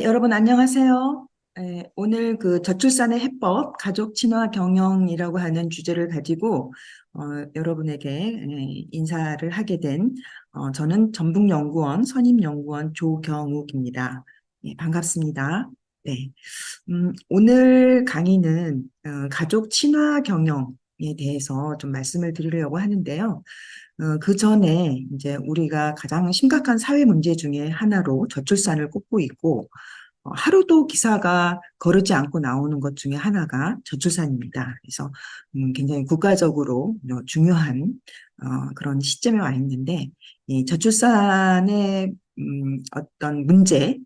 여러분 안녕하세요. 오늘 그 저출산의 해법, 가족 친화 경영이라고 하는 주제를 가지고 여러분에게 인사를 하게 된 저는 전북연구원 선임연구원 조경욱입니다. 반갑습니다. 네, 오늘 강의는 가족 친화 경영에 대해서 좀 말씀을 드리려고 하는데요. 그 전에 이제 우리가 가장 심각한 사회 문제 중에 하나로 저출산을 꼽고 있고, 하루도 기사가 거르지 않고 나오는 것 중에 하나가 저출산입니다. 그래서 굉장히 국가적으로 중요한 그런 시점에 와 있는데, 이 저출산의 어떤 문제는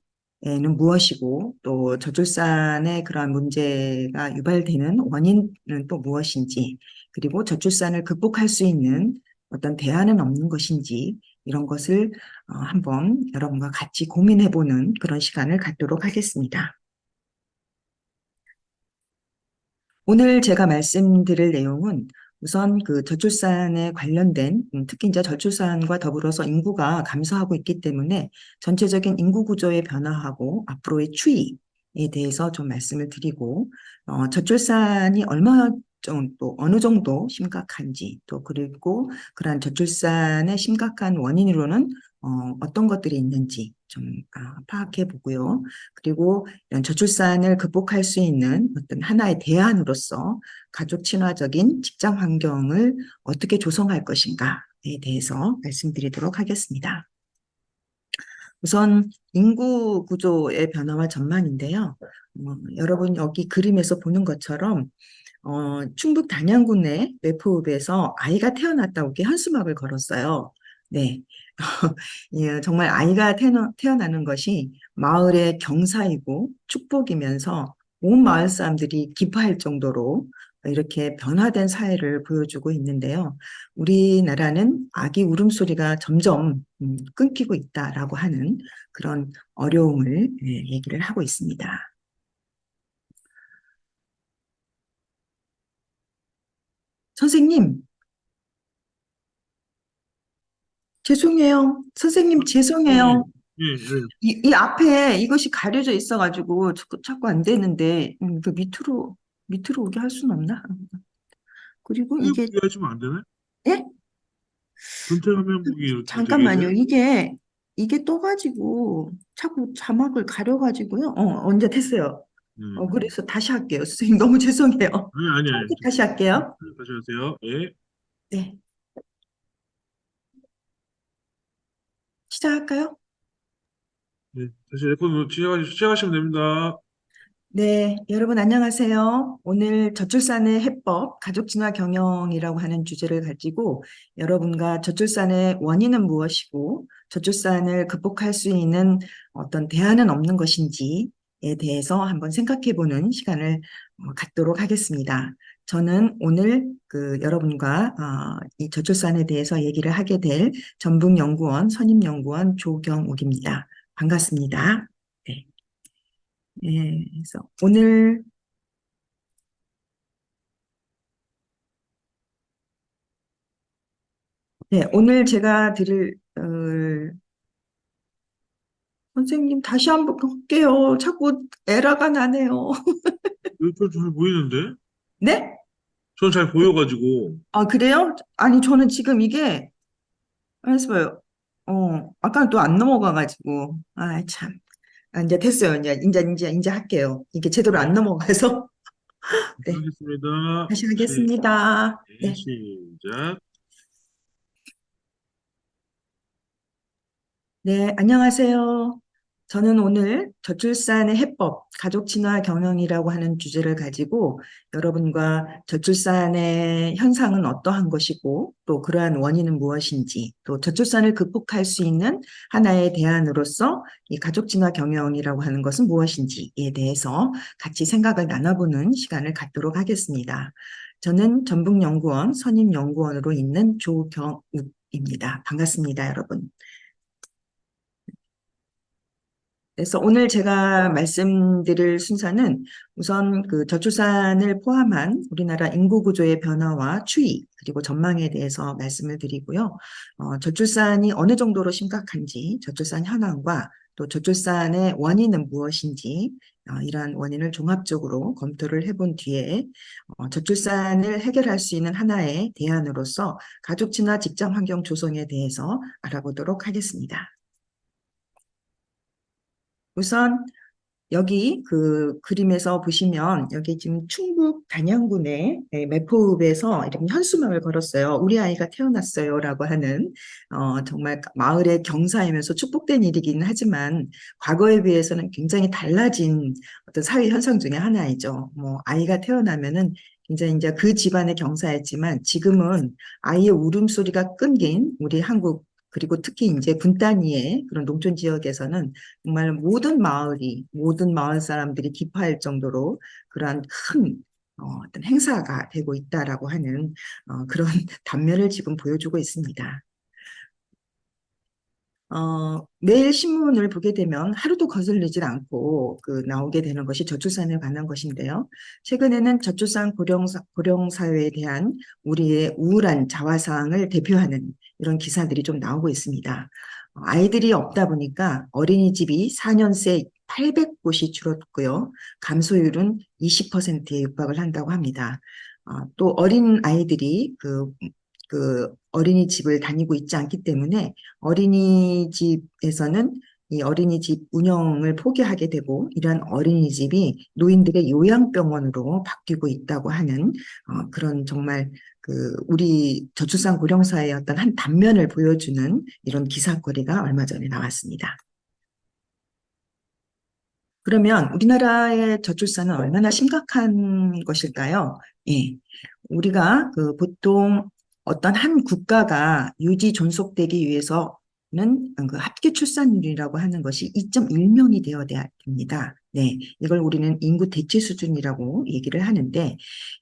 무엇이고, 또 저출산의 그러한 문제가 유발되는 원인은 또 무엇인지, 그리고 저출산을 극복할 수 있는 어떤 대안은 없는 것인지, 이런 것을 한번 여러분과 같이 고민해보는 그런 시간을 갖도록 하겠습니다. 오늘 제가 말씀드릴 내용은 우선 그 저출산에 관련된 특히 이제 저출산과 더불어서 인구가 감소하고 있기 때문에 전체적인 인구 구조의 변화하고 앞으로의 추이에 대해서 좀 말씀을 드리고 저출산이 얼마 정도 어느 정도 심각한지 또 그리고 그러한 저출산의 심각한 원인으로는 어떤 것들이 있는지 좀 파악해 보고요. 그리고 이런 저출산을 극복할 수 있는 어떤 하나의 대안으로서 가족 친화적인 직장 환경을 어떻게 조성할 것인가에 대해서 말씀드리도록 하겠습니다. 우선 인구 구조의 변화와 전망인데요. 여러분 여기 그림에서 보는 것처럼 충북 단양군의 매포읍에서 아이가 태어났다고 이렇게 현수막을 걸었어요. 네. 예, 정말 아이가 태어나는 것이 마을의 경사이고 축복이면서 온 마을 사람들이 기뻐할 정도로 이렇게 변화된 사회를 보여주고 있는데요. 우리나라는 아기 울음소리가 점점 끊기고 있다라고 하는 그런 어려움을 얘기를 하고 있습니다. 선생님, 죄송해요. 선생님, 예, 죄송해요. 예, 예. 이 앞에 이것이 가려져 있어가지고 자꾸 안 되는데, 그 밑으로 오게 할 수는 없나? 그리고 크게 이게, 보기 하시면 안 되네? 예? 전체 화면 보기 이렇게 돼 잠깐만요. 계세요? 이게 떠가지고 자꾸 자막을 가려가지고요. 언제 됐어요. 음. 그래서 다시 할게요. 선생님, 너무 죄송해요. 아니. 처음부터 다시 할게요. 다시 하세요. 예. 네. 시작할까요? 다시 레코드 시작하시면 됩니다. 네, 여러분 안녕하세요. 오늘 저출산의 해법, 가족진화 경영이라고 하는 주제를 가지고 여러분과 저출산의 원인은 무엇이고 저출산을 극복할 수 있는 어떤 대안은 없는 것인지에 대해서 한번 생각해 보는 시간을 갖도록 하겠습니다. 저는 오늘 그 여러분과 이 저출산에 대해서 얘기를 하게 될 전북연구원 선임연구원 조경욱입니다. 반갑습니다. 네. 그래서 오늘 제가 선생님 다시 한번 볼게요. 자꾸 에러가 나네요. 이거 잘 보이는데? 네? 전 잘 보여가지고. 아, 그래요? 아니, 저는 지금 이게, 해서요. 아까 또 안 넘어가가지고. 아, 참. 이제 됐어요. 이제 할게요. 이게 제대로 안 네, 넘어가서. 다시 네, 하겠습니다. 다시 하겠습니다. 네. 시작. 네, 안녕하세요. 저는 오늘 저출산의 해법, 가족 친화 경영이라고 하는 주제를 가지고 여러분과 저출산의 현상은 어떠한 것이고 또 그러한 원인은 무엇인지 또 저출산을 극복할 수 있는 하나의 대안으로서 이 가족 친화 경영이라고 하는 것은 무엇인지에 대해서 같이 생각을 나눠보는 시간을 갖도록 하겠습니다. 저는 전북연구원 선임연구원으로 있는 조경욱입니다. 반갑습니다, 여러분. 그래서 오늘 제가 말씀드릴 순서는 우선 그 저출산을 포함한 우리나라 인구 구조의 변화와 추이 그리고 전망에 대해서 말씀을 드리고요. 저출산이 어느 정도로 심각한지 저출산 현황과 또 저출산의 원인은 무엇인지 이러한 원인을 종합적으로 검토를 해본 뒤에 저출산을 해결할 수 있는 하나의 대안으로서 가족 친화 직장 환경 조성에 대해서 알아보도록 하겠습니다. 우선 여기 그 그림에서 보시면 여기 지금 충북 단양군의 매포읍에서 이렇게 현수막을 걸었어요. 우리 아이가 태어났어요라고 하는 정말 마을의 경사이면서 축복된 일이긴 하지만 과거에 비해서는 굉장히 달라진 어떤 사회 현상 중에 하나이죠. 뭐 아이가 태어나면은 굉장히 이제 그 집안의 경사였지만 지금은 아이의 울음소리가 끊긴 우리 한국 그리고 특히 이제 군 단위의 그런 농촌 지역에서는 정말 모든 마을 사람들이 기뻐할 정도로 그러한 큰 어떤 행사가 되고 있다라고 하는 그런 단면을 지금 보여주고 있습니다. 매일 신문을 보게 되면 하루도 거슬리질 않고 나오게 되는 것이 저출산에 관한 것인데요. 최근에는 저출산 고령 사회에 대한 우리의 우울한 자화상을 대표하는 이런 기사들이 좀 나오고 있습니다. 아이들이 없다 보니까 어린이집이 4년새 800곳이 줄었고요. 감소율은 20%에 육박을 한다고 합니다. 또 어린 아이들이 그 어린이집을 다니고 있지 않기 때문에 어린이집에서는 이 어린이집 운영을 포기하게 되고 이러한 어린이집이 노인들의 요양병원으로 바뀌고 있다고 하는 그런 정말 우리 저출산 고령사의 어떤 한 단면을 보여주는 이런 기사거리가 얼마 전에 나왔습니다. 그러면 우리나라의 저출산은 얼마나 심각한 것일까요? 예. 우리가 보통 어떤 한 국가가 유지 존속되기 위해서는 그 합계 출산율이라고 하는 것이 2.1명이 되어야 됩니다. 네. 이걸 우리는 인구 대체 수준이라고 얘기를 하는데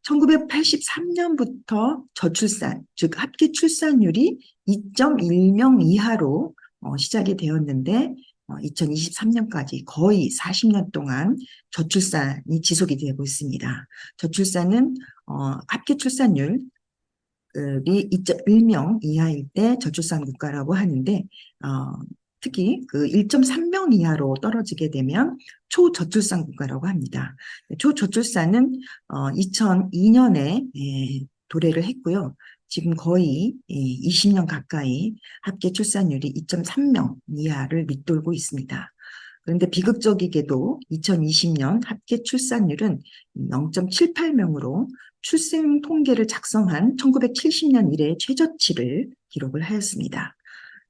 1983년부터 저출산, 즉 합계 출산율이 2.1명 이하로 시작이 되었는데 2023년까지 거의 40년 동안 저출산이 지속이 되고 있습니다. 저출산은 합계 출산율이 2.1명 이하일 때 저출산 국가라고 하는데 특히 1.3명 이하로 떨어지게 되면 초저출산 국가라고 합니다. 초저출산은 2002년에 도래를 했고요. 지금 거의 20년 가까이 합계 출산율이 2.3명 이하를 밑돌고 있습니다. 그런데 비극적이게도 2020년 합계 출산율은 0.78명으로 출생 통계를 작성한 1970년 이래 최저치를 기록을 하였습니다.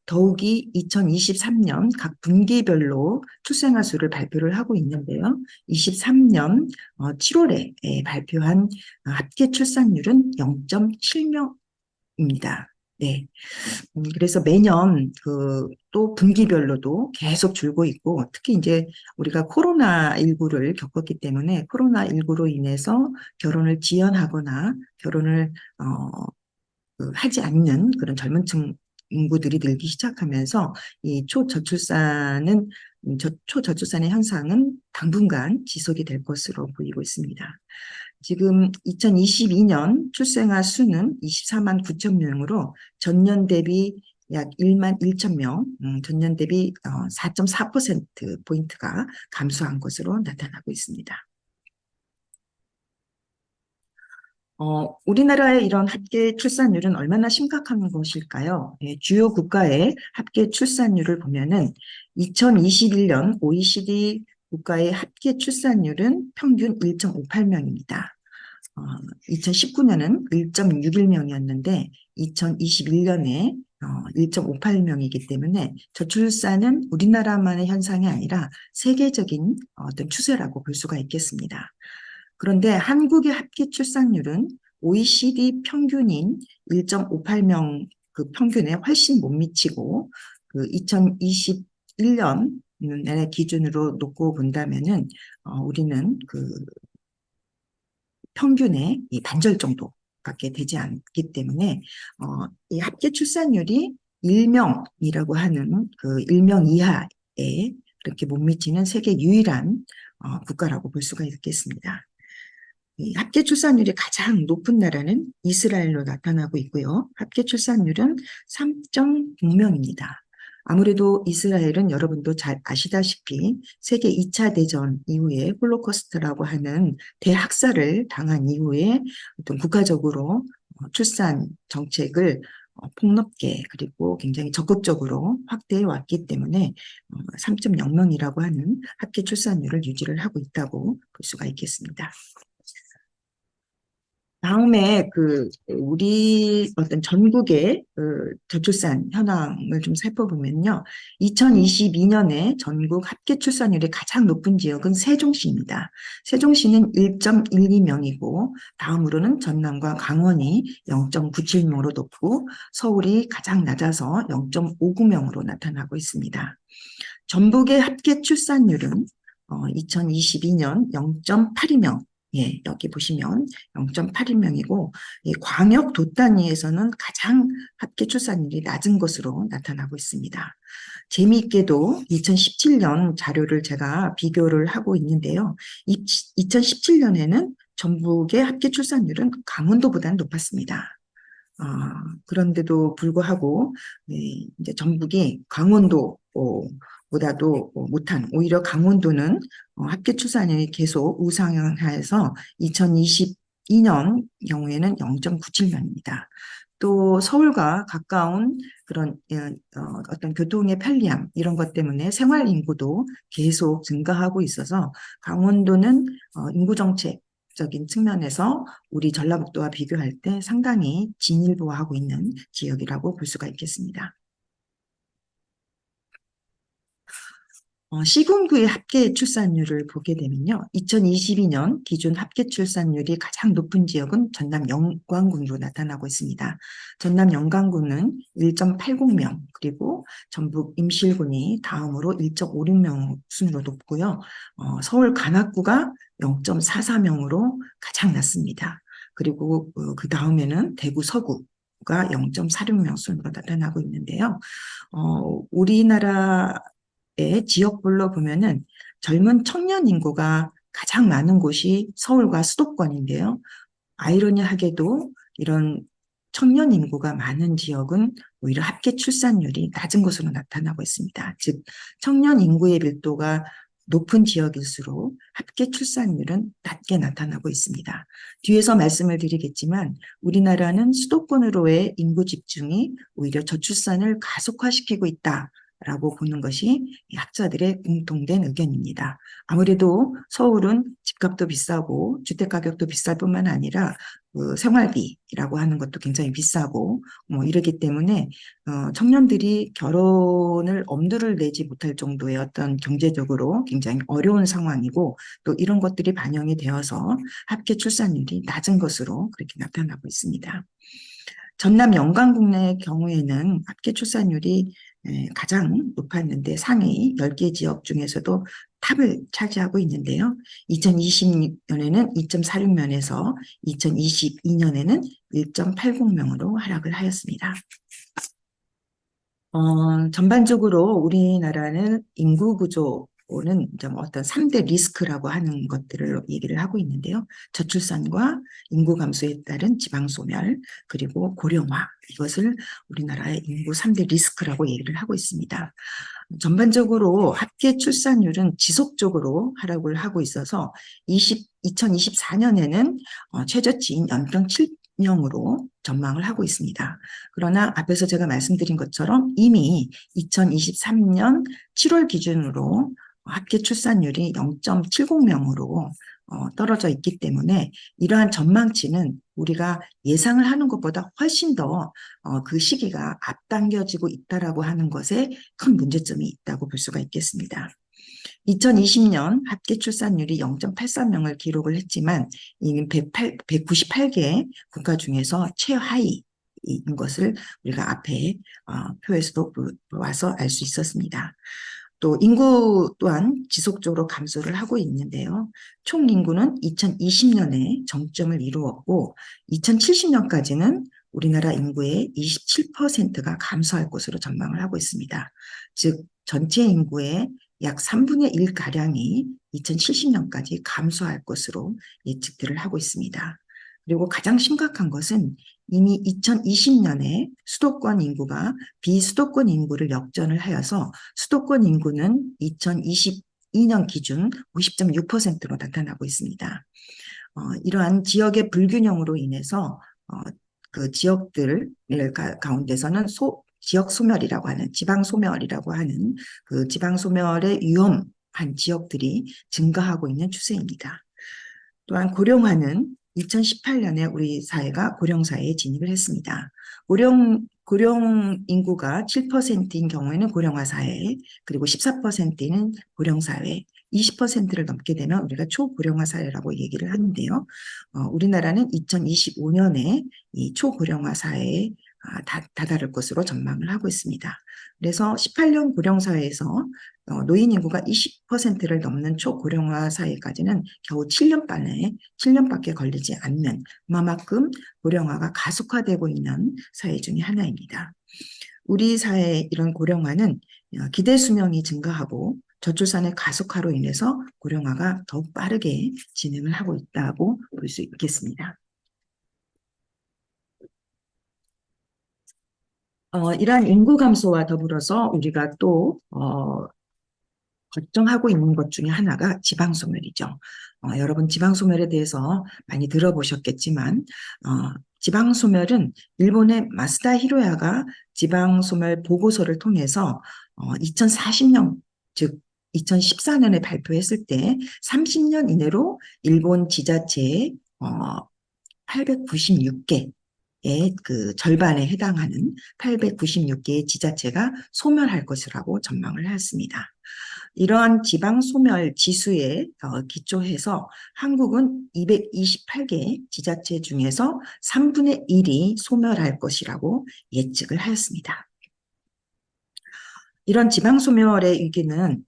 더욱이 2023년 각 분기별로 출생아 수를 발표를 하고 있는데요. 23년 7월에 발표한 합계 출산율은 0.7명입니다. 네. 그래서 매년 또 분기별로도 계속 줄고 있고, 특히 이제 우리가 코로나19를 겪었기 때문에 코로나19로 인해서 결혼을 지연하거나 결혼을, 하지 않는 그런 젊은 층 인구들이 늘기 시작하면서 이 초저출산의 현상은 당분간 지속이 될 것으로 보이고 있습니다. 지금 2022년 출생아 수는 24만 9천 명으로 전년 대비 약 1만 1천 명, 전년 대비 4.4%포인트가 감소한 것으로 나타나고 있습니다. 우리나라의 이런 합계 출산율은 얼마나 심각한 것일까요? 예, 주요 국가의 합계 출산율을 보면은 2021년 OECD 국가의 합계 출산율은 평균 1.58명입니다. 2019년은 1.61명이었는데 2021년에 1.58명이기 때문에 저출산은 우리나라만의 현상이 아니라 세계적인 어떤 추세라고 볼 수가 있겠습니다. 그런데 한국의 합계 출산율은 OECD 평균인 1.58명 그 평균에 훨씬 못 미치고 2021년의 기준으로 놓고 본다면은 우리는 평균의 이 반절 정도밖에 되지 않기 때문에 이 합계 출산율이 1명이라고 하는 1명 이하에 그렇게 못 미치는 세계 유일한 국가라고 볼 수가 있겠습니다. 이 합계 출산율이 가장 높은 나라는 이스라엘로 나타나고 있고요. 합계 출산율은 3.6명입니다. 아무래도 이스라엘은 여러분도 잘 아시다시피 세계 2차 대전 이후에 홀로코스트라고 하는 대학살을 당한 이후에 어떤 국가적으로 출산 정책을 폭넓게 그리고 굉장히 적극적으로 확대해 왔기 때문에 3.0명이라고 하는 합계 출산율을 유지를 하고 있다고 볼 수가 있겠습니다. 다음에 우리 어떤 전국의 저출산 현황을 좀 살펴보면요. 2022년에 전국 합계 출산율이 가장 높은 지역은 세종시입니다. 세종시는 1.12명이고 다음으로는 전남과 강원이 0.97명으로 높고 서울이 가장 낮아서 0.59명으로 나타나고 있습니다. 전북의 합계 출산율은 2022년 0.82명, 예, 여기 보시면 0.82명이고 광역 도 단위에서는 가장 합계 출산율이 낮은 것으로 나타나고 있습니다. 재미있게도 2017년 자료를 제가 비교를 하고 있는데요. 2017년에는 전북의 합계 출산율은 강원도보다는 높았습니다. 그런데도 불구하고 이제 전북이 강원도 보다도 못한 오히려 강원도는 합계 출산율이 계속 우상향하여서 2022년 경우에는 0.97명입니다. 또 서울과 가까운 그런 어떤 교통의 편리함 이런 것 때문에 생활 인구도 계속 증가하고 있어서 강원도는 인구 정책적인 측면에서 우리 전라북도와 비교할 때 상당히 진일보하고 있는 지역이라고 볼 수가 있겠습니다. 시군구의 합계 출산율을 보게 되면요. 2022년 기준 합계 출산율이 가장 높은 지역은 전남 영광군으로 나타나고 있습니다. 전남 영광군은 1.80명, 그리고 전북 임실군이 다음으로 1.56명 순으로 높고요. 서울 관악구가 0.44명으로 가장 낮습니다. 그리고 그 다음에는 대구 서구가 0.46명 순으로 나타나고 있는데요. 우리나라 지역별로 보면은 젊은 청년 인구가 가장 많은 곳이 서울과 수도권인데요. 아이러니하게도 이런 청년 인구가 많은 지역은 오히려 합계 출산율이 낮은 것으로 나타나고 있습니다. 즉, 청년 인구의 밀도가 높은 지역일수록 합계 출산율은 낮게 나타나고 있습니다. 뒤에서 말씀을 드리겠지만 우리나라는 수도권으로의 인구 집중이 오히려 저출산을 가속화시키고 있다. 라고 보는 것이 학자들의 공통된 의견입니다. 아무래도 서울은 집값도 비싸고 주택가격도 비쌀 뿐만 아니라 생활비라고 하는 것도 굉장히 비싸고 이러기 때문에 청년들이 결혼을 엄두를 내지 못할 정도의 어떤 경제적으로 굉장히 어려운 상황이고 또 이런 것들이 반영이 되어서 합계 출산율이 낮은 것으로 그렇게 나타나고 있습니다. 전남 영광군의 경우에는 합계 출산율이 가장 높았는데 상위 10개 지역 중에서도 탑을 차지하고 있는데요. 2020년에는 2.46명에서 2022년에는 1.80명으로 하락을 하였습니다. 전반적으로 우리나라는 인구 구조는 어떤 3대 리스크라고 하는 것들을 얘기를 하고 있는데요. 저출산과 인구 감소에 따른 지방 소멸, 그리고 고령화, 이것을 우리나라의 인구 3대 리스크라고 얘기를 하고 있습니다. 전반적으로 합계 출산율은 지속적으로 하락을 하고 있어서 2024년에는 최저치인 연평 7명으로 전망을 하고 있습니다. 그러나 앞에서 제가 말씀드린 것처럼 이미 2023년 7월 기준으로 합계 출산율이 0.70명으로 떨어져 있기 때문에 이러한 전망치는 우리가 예상을 하는 것보다 훨씬 더 그 시기가 앞당겨지고 있다라고 하는 것에 큰 문제점이 있다고 볼 수가 있겠습니다. 2020년 합계 출산율이 0.83명을 기록을 했지만 이는 198개 국가 중에서 최하위인 것을 우리가 앞에 표에서도 보아서 알 수 있었습니다. 또 인구 또한 지속적으로 감소를 하고 있는데요. 총 인구는 2020년에 정점을 이루었고 2070년까지는 우리나라 인구의 27%가 감소할 것으로 전망을 하고 있습니다. 즉 전체 인구의 약 3분의 1가량이 2070년까지 감소할 것으로 예측들을 하고 있습니다. 그리고 가장 심각한 것은 이미 2020년에 수도권 인구가 비수도권 인구를 역전을 하여서 수도권 인구는 2022년 기준 50.6%로 나타나고 있습니다. 이러한 지역의 불균형으로 인해서 그 지역들 가운데서는 지역 소멸이라고 하는 지방 소멸이라고 하는 그 지방 소멸의 위험한 지역들이 증가하고 있는 추세입니다. 또한 고령화는 2018년에 우리 사회가 고령사회에 진입을 했습니다. 고령 인구가 7%인 경우에는 고령화 사회, 그리고 14%는 고령사회, 20%를 넘게 되면 우리가 초고령화 사회라고 얘기를 하는데요. 우리나라는 2025년에 이 초고령화 사회에 다다를 것으로 전망을 하고 있습니다. 그래서 18년 고령사회에서 노인 인구가 20%를 넘는 초고령화 사회까지는 겨우 7년밖에 걸리지 않는 그만큼 고령화가 가속화되고 있는 사회 중에 하나입니다. 우리 사회의 이런 고령화는 기대 수명이 증가하고 저출산의 가속화로 인해서 고령화가 더욱 빠르게 진행을 하고 있다고 볼 수 있겠습니다. 이러한 인구 감소와 더불어서 우리가 또 걱정하고 있는 것 중에 하나가 지방소멸이죠. 여러분 지방소멸에 대해서 많이 들어보셨겠지만 지방소멸은 일본의 마스다 히로야가 지방소멸 보고서를 통해서 2040년, 즉 2014년에 발표했을 때 30년 이내로 일본 지자체의 896개 그 절반에 해당하는 896개의 지자체가 소멸할 것이라고 전망을 했습니다. 이러한 지방 소멸 지수에 기초해서 한국은 228개 지자체 중에서 3분의 1이 소멸할 것이라고 예측을 하였습니다. 이런 지방 소멸의 위기는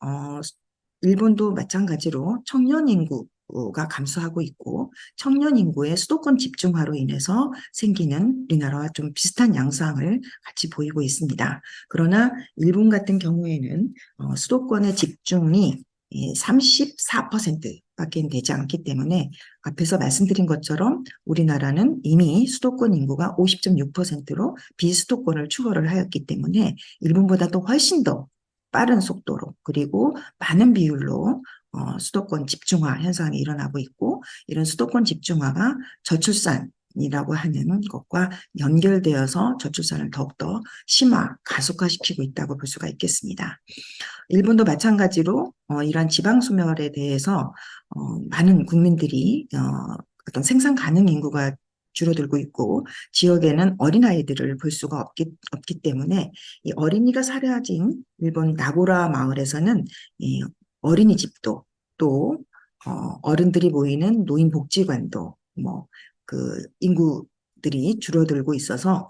일본도 마찬가지로 청년 인구가 감소하고 있고 청년 인구의 수도권 집중화로 인해서 생기는 우리나라와 좀 비슷한 양상을 같이 보이고 있습니다. 그러나 일본 같은 경우에는 수도권의 집중이 34%밖에 되지 않기 때문에 앞에서 말씀드린 것처럼 우리나라는 이미 수도권 인구가 50.6%로 비수도권을 추월을 하였기 때문에 일본보다도 훨씬 더 빠른 속도로 그리고 많은 비율로 수도권 집중화 현상이 일어나고 있고 이런 수도권 집중화가 저출산이라고 하는 것과 연결되어서 저출산을 더욱더 가속화시키고 있다고 볼 수가 있겠습니다. 일본도 마찬가지로 이러한 지방소멸에 대해서 많은 국민들이 어떤 생산 가능 인구가 줄어들고 있고 지역에는 어린아이들을 볼 수가 없기 때문에 이 어린이가 사라진 일본 나고라 마을에서는 이 어린이집도 또 어른들이 모이는 노인복지관도 그 인구들이 줄어들고 있어서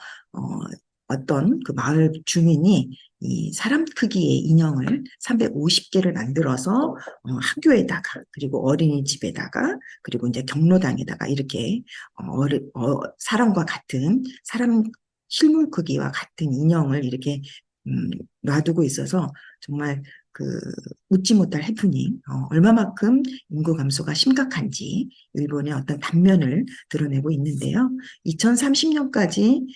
어떤 그 마을 주민이 이 사람 크기의 인형을 350개를 만들어서 학교에다가 그리고 어린이집에다가 그리고 이제 경로당에다가 이렇게 사람과 같은 사람 실물 크기와 같은 인형을 이렇게 놔두고 있어서 정말 그 웃지 못할 해프닝, 얼마만큼 인구 감소가 심각한지 일본의 어떤 단면을 드러내고 있는데요. 2030년까지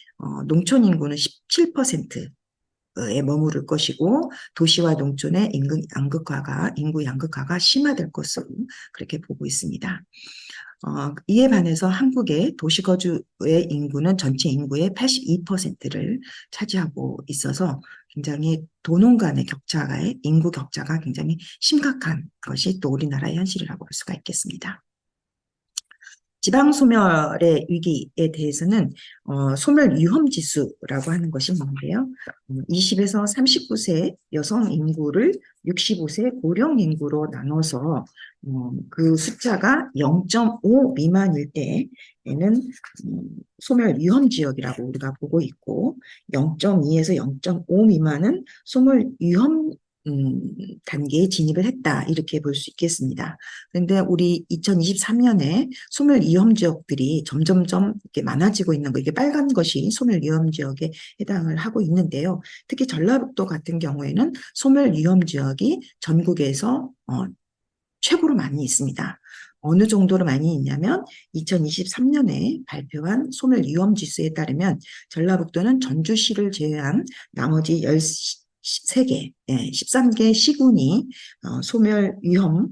농촌 인구는 17%에 머무를 것이고 도시와 농촌의 인구 양극화가 심화될 것으로 그렇게 보고 있습니다. 이에 반해서 한국의 도시거주의 인구는 전체 인구의 82%를 차지하고 있어서 굉장히 도농 간의 인구 격차가 굉장히 심각한 것이 또 우리나라의 현실이라고 볼 수가 있겠습니다. 지방소멸의 위기에 대해서는 소멸 위험 지수라고 하는 것이 있는데요. 20에서 39세 여성 인구를 65세 고령 인구로 나눠서 그 숫자가 0.5 미만일 때에는 소멸 위험 지역이라고 우리가 보고 있고 0.2에서 0.5 미만은 소멸 위험 단계에 진입을 했다 이렇게 볼 수 있겠습니다. 그런데 우리 2023년에 소멸 위험 지역들이 점점점 이렇게 많아지고 있는 거 이게 빨간 것이 소멸 위험 지역에 해당을 하고 있는데요. 특히 전라북도 같은 경우에는 소멸 위험 지역이 전국에서 최고로 많이 있습니다. 어느 정도로 많이 있냐면 2023년에 발표한 소멸 위험 지수에 따르면 전라북도는 전주시를 제외한 나머지 13개, 13개 시군이 소멸 위험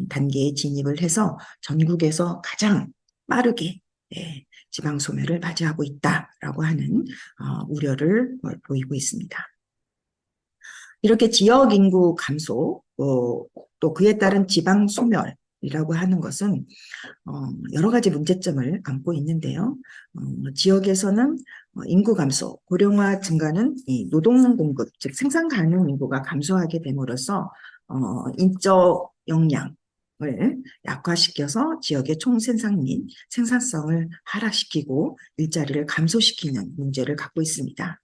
단계에 진입을 해서 전국에서 가장 빠르게 지방 소멸을 맞이하고 있다라고 하는 우려를 보이고 있습니다. 이렇게 지역 인구 감소, 또 그에 따른 지방 소멸이라고 하는 것은 여러 가지 문제점을 안고 있는데요. 지역에서는 인구 감소, 고령화 증가는 이 노동 공급, 즉 생산 가능 인구가 감소하게 됨으로써 인적 역량을 약화시켜서 지역의 총생산 및 생산성을 하락시키고 일자리를 감소시키는 문제를 갖고 있습니다.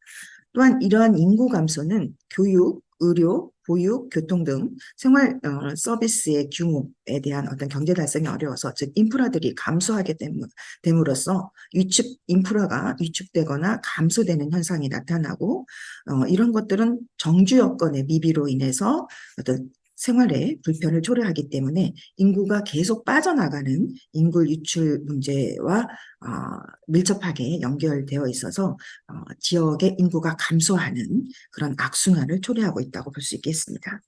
또한 이러한 인구 감소는 교육, 의료, 보육, 교통 등 생활 서비스의 규모에 대한 어떤 경제 달성이 어려워서 즉 인프라들이 감소하게 됨으로써 인프라가 위축되거나 감소되는 현상이 나타나고 이런 것들은 정주 여건의 미비로 인해서 어떤 생활에 불편을 초래하기 때문에 인구가 계속 빠져나가는 인구 유출 문제와 밀접하게 연결되어 있어서 지역의 인구가 감소하는 그런 악순환을 초래하고 있다고 볼 수 있겠습니다.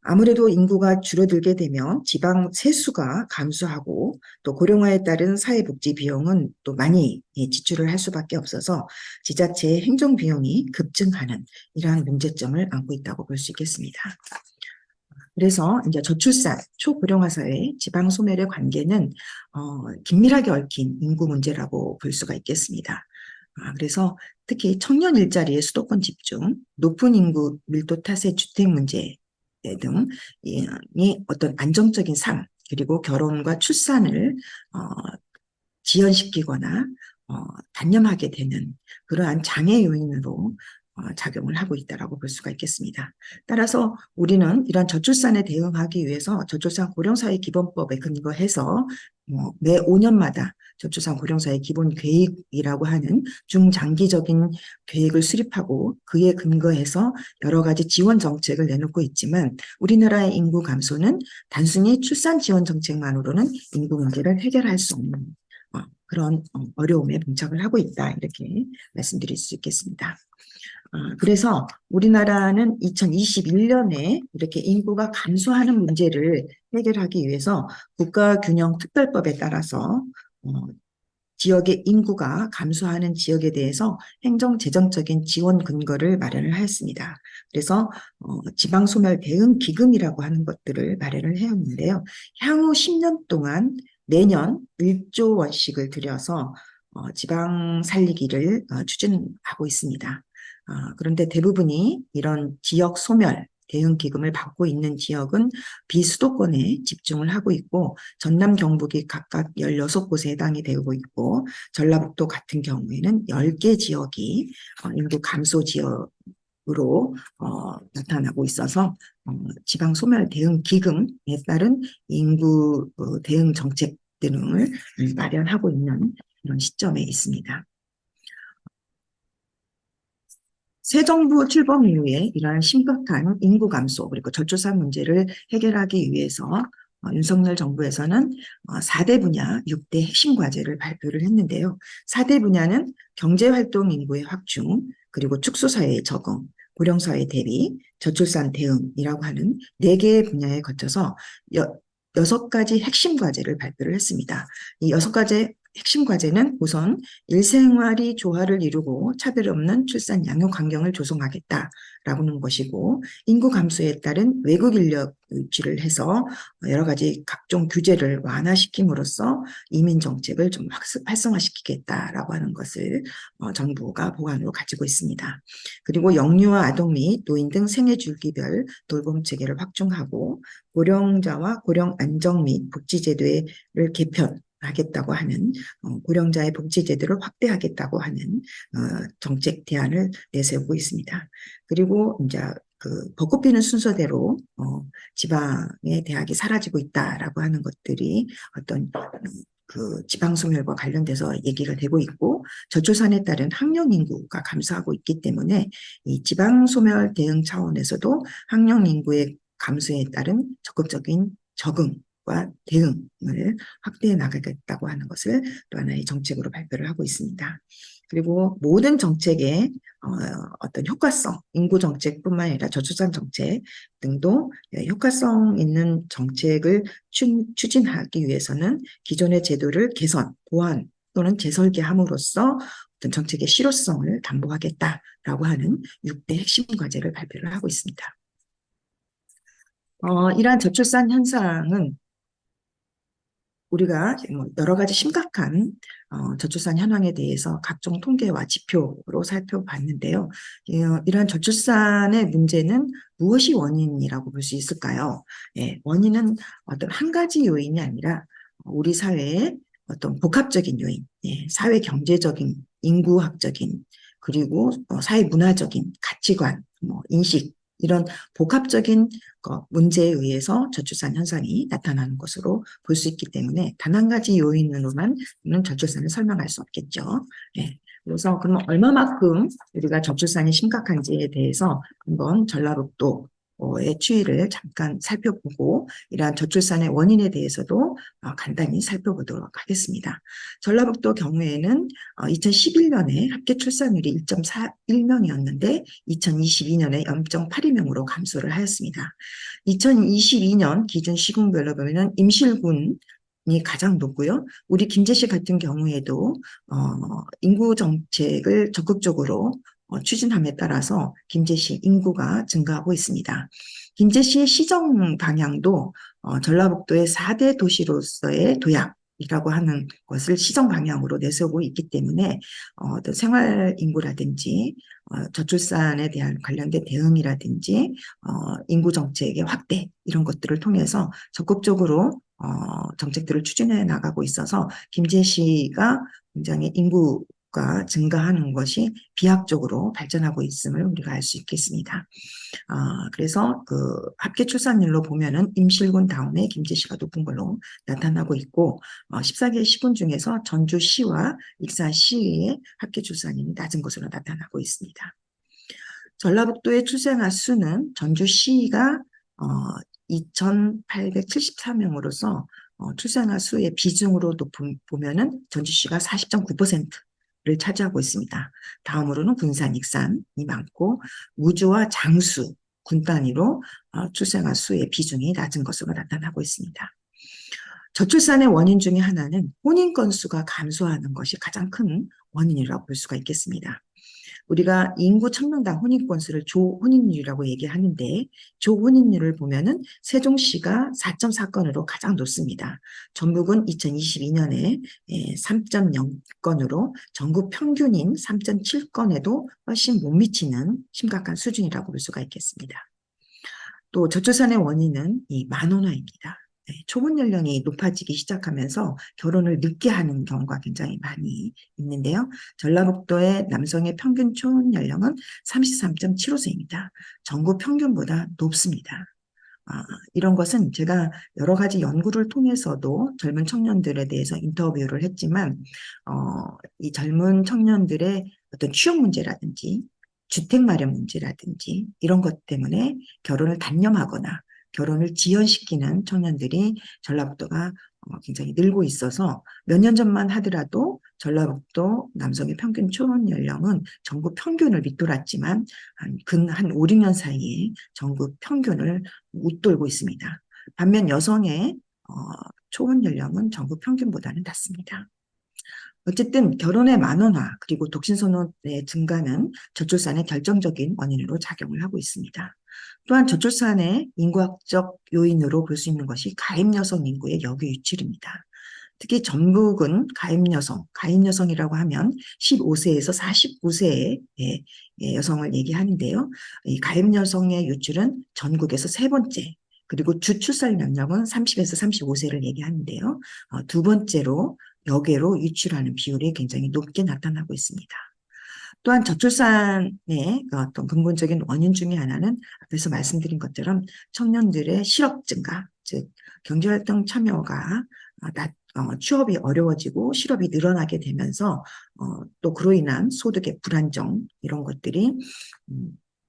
아무래도 인구가 줄어들게 되면 지방 세수가 감소하고 또 고령화에 따른 사회복지 비용은 또 많이 지출을 할 수밖에 없어서 지자체의 행정 비용이 급증하는 이러한 문제점을 안고 있다고 볼 수 있겠습니다. 그래서 이제 저출산, 초고령화 사회, 지방 소멸의 관계는 긴밀하게 얽힌 인구 문제라고 볼 수가 있겠습니다. 그래서 특히 청년 일자리의 수도권 집중, 높은 인구 밀도 탓의 주택 문제 등이 어떤 안정적인 삶, 그리고 결혼과 출산을 지연시키거나 단념하게 되는 그러한 장애 요인으로 작용을 하고 있다고 볼 수가 있겠습니다. 따라서 우리는 이런 저출산에 대응하기 위해서 저출산 고령사회 기본법에 근거해서 매 5년마다 저출산 고령사회 기본 계획이라고 하는 중장기적인 계획을 수립하고 그에 근거해서 여러 가지 지원 정책을 내놓고 있지만 우리나라의 인구 감소는 단순히 출산 지원 정책만으로는 인구 문제를 해결할 수 없는 그런 어려움에 봉착을 하고 있다 이렇게 말씀드릴 수 있겠습니다. 그래서 우리나라는 2021년에 이렇게 인구가 감소하는 문제를 해결하기 위해서 국가균형특별법에 따라서 지역의 인구가 감소하는 지역에 대해서 행정재정적인 지원 근거를 마련을 하였습니다. 그래서 지방소멸 대응 기금이라고 하는 것들을 마련을 해왔는데요. 향후 10년 동안 매년 1조 원씩을 들여서 지방 살리기를 추진하고 있습니다. 그런데 대부분이 이런 지역 소멸 대응 기금을 받고 있는 지역은 비수도권에 집중을 하고 있고 전남, 경북이 각각 16곳에 해당이 되고 있고 전라북도 같은 경우에는 10개 지역이 인구 감소 지역으로 나타나고 있어서 지방 소멸 대응 기금에 따른 인구 대응 정책 등을 마련하고 있는 이런 시점에 있습니다. 새 정부 출범 이후에 이러한 심각한 인구 감소 그리고 저출산 문제를 해결하기 위해서 윤석열 정부에서는 4대 분야 6대 핵심 과제를 발표를 했는데요. 4대 분야는 경제활동 인구의 확충, 그리고 축소사회의 적응, 고령사회 대비, 저출산 대응이라고 하는 4개의 분야에 거쳐서 6가지 핵심 과제를 발표를 했습니다. 이 6가지 핵심 과제는 우선 일생활이 조화를 이루고 차별 없는 출산 양육 환경을 조성하겠다라는 것이고 인구 감소에 따른 외국 인력 유치를 해서 여러 가지 각종 규제를 완화시킴으로써 이민 정책을 좀 활성화시키겠다라고 하는 것을 정부가 보관으로 가지고 있습니다. 그리고 영유아 아동 및 노인 등 생애 주기별 돌봄 체계를 확충하고 고령자와 고령 안정 및 복지 제도를 개편하겠다고 하는 고령자의 복지 제도를 확대하겠다고 하는 정책 대안을 내세우고 있습니다. 그리고 이제 그 벚꽃 피는 순서대로 지방의 대학이 사라지고 있다라고 하는 것들이 어떤 그 지방 소멸과 관련돼서 얘기가 되고 있고 저출산에 따른 학령 인구가 감소하고 있기 때문에 이 지방 소멸 대응 차원에서도 학령 인구의 감소에 따른 적극적인 적응과 방역과 대응을 확대해 나가겠다고 하는 것을 또 하나의 정책으로 발표를 하고 있습니다. 그리고 모든 정책의 어떤 효과성, 인구 정책뿐만 아니라 저출산 정책 등도 효과성 있는 정책을 추진하기 위해서는 기존의 제도를 개선, 보완 또는 재설계함으로써 어떤 정책의 실효성을 담보하겠다라고 하는 6대 핵심 과제를 발표를 하고 있습니다. 이러한 저출산 현상은 우리가 뭐 여러 가지 심각한 저출산 현황에 대해서 각종 통계와 지표로 살펴봤는데요. 이러한 저출산의 문제는 무엇이 원인이라고 볼 수 있을까요? 예, 원인은 어떤 한 가지 요인이 아니라 우리 사회의 어떤 복합적인 요인, 예, 사회 경제적인, 인구학적인, 그리고 사회 문화적인 가치관, 뭐 인식, 이런 복합적인 문제에 의해서 저출산 현상이 나타나는 것으로 볼 수 있기 때문에 단 한 가지 요인으로만 저출산을 설명할 수 없겠죠. 네. 그래서 그럼 얼마만큼 우리가 저출산이 심각한지에 대해서 한번 전라북도의 추이를 잠깐 살펴보고 이러한 저출산의 원인에 대해서도 간단히 살펴보도록 하겠습니다. 전라북도 경우에는 2011년에 합계 출산율이 1.41명이었는데 2022년에 0.82명으로 감소를 하였습니다. 2022년 기준 시군별로 보면은 임실군이 가장 높고요. 우리 김제시 같은 경우에도 인구 정책을 적극적으로 추진함에 따라서 김제시 인구가 증가하고 있습니다. 김제시의 시정 방향도 전라북도의 4대 도시로서의 도약이라고 하는 것을 시정 방향으로 내세우고 있기 때문에 어떤 생활 인구라든지 저출산에 대한 관련된 대응이라든지 인구 정책의 확대 이런 것들을 통해서 적극적으로 정책들을 추진해 나가고 있어서 김제시가 굉장히 인구가 증가하는 것이 비약적으로 발전하고 있음을 우리가 알 수 있겠습니다. 그래서 그 합계 출산율로 보면은 임실군 다음에 김제시가 높은 걸로 나타나고 있고 14개 시군 중에서 전주시와 익산시의 합계 출산율이 낮은 것으로 나타나고 있습니다. 전라북도의 출생아 수는 전주시가 2,874명으로서 출생아 수의 비중으로 보면은 전주시가 40.9%를 차지하고 있습니다. 다음으로는 군산, 익산이 많고 무주와 장수, 군 단위로 출생아 수의 비중이 낮은 것으로 나타나고 있습니다. 저출산의 원인 중에 하나는 혼인 건수가 감소하는 것이 가장 큰 원인이라고 볼 수가 있겠습니다. 우리가 인구 1000명당 혼인 건수를 조혼인율이라고 얘기하는데 조혼인율을 보면은 세종시가 4.4건으로 가장 높습니다. 전북은 2022년에 3.0건으로 전국 평균인 3.7건에도 훨씬 못 미치는 심각한 수준이라고 볼 수가 있겠습니다. 또 저출산의 원인은 이 만원화입니다. 초혼 연령이 높아지기 시작하면서 결혼을 늦게 하는 경우가 굉장히 많이 있는데요. 전라북도의 남성의 평균 초혼 연령은 33.75세입니다. 전국 평균보다 높습니다. 이런 것은 제가 여러 가지 연구를 통해서도 젊은 청년들에 대해서 인터뷰를 했지만 이 젊은 청년들의 어떤 취업 문제라든지 주택 마련 문제라든지 이런 것 때문에 결혼을 단념하거나 결혼을 지연시키는 청년들이 전라북도가 굉장히 늘고 있어서 몇 년 전만 하더라도 전라북도 남성의 평균 초혼 연령은 전국 평균을 밑돌았지만 한 5, 6년 사이에 전국 평균을 웃돌고 있습니다. 반면 여성의 초혼 연령은 전국 평균보다는 낮습니다. 어쨌든 결혼의 만원화 그리고 독신 선호의 증가는 저출산의 결정적인 원인으로 작용을 하고 있습니다. 또한 저출산의 인구학적 요인으로 볼 수 있는 것이 가임 여성 인구의 역의 유출입니다. 특히 전북은 가임 여성이라고 하면 15세에서 49세의 여성을 얘기하는데요. 이 가임 여성의 유출은 전국에서 세 번째, 그리고 주출산 연령은 30에서 35세를 얘기하는데요. 두 번째로 여계로 유출하는 비율이 굉장히 높게 나타나고 있습니다. 또한 저출산의 어떤 근본적인 원인 중에 하나는 앞에서 말씀드린 것처럼 청년들의 실업 증가, 즉 경제활동 참여가 취업이 어려워지고 실업이 늘어나게 되면서 또 그로 인한 소득의 불안정 이런 것들이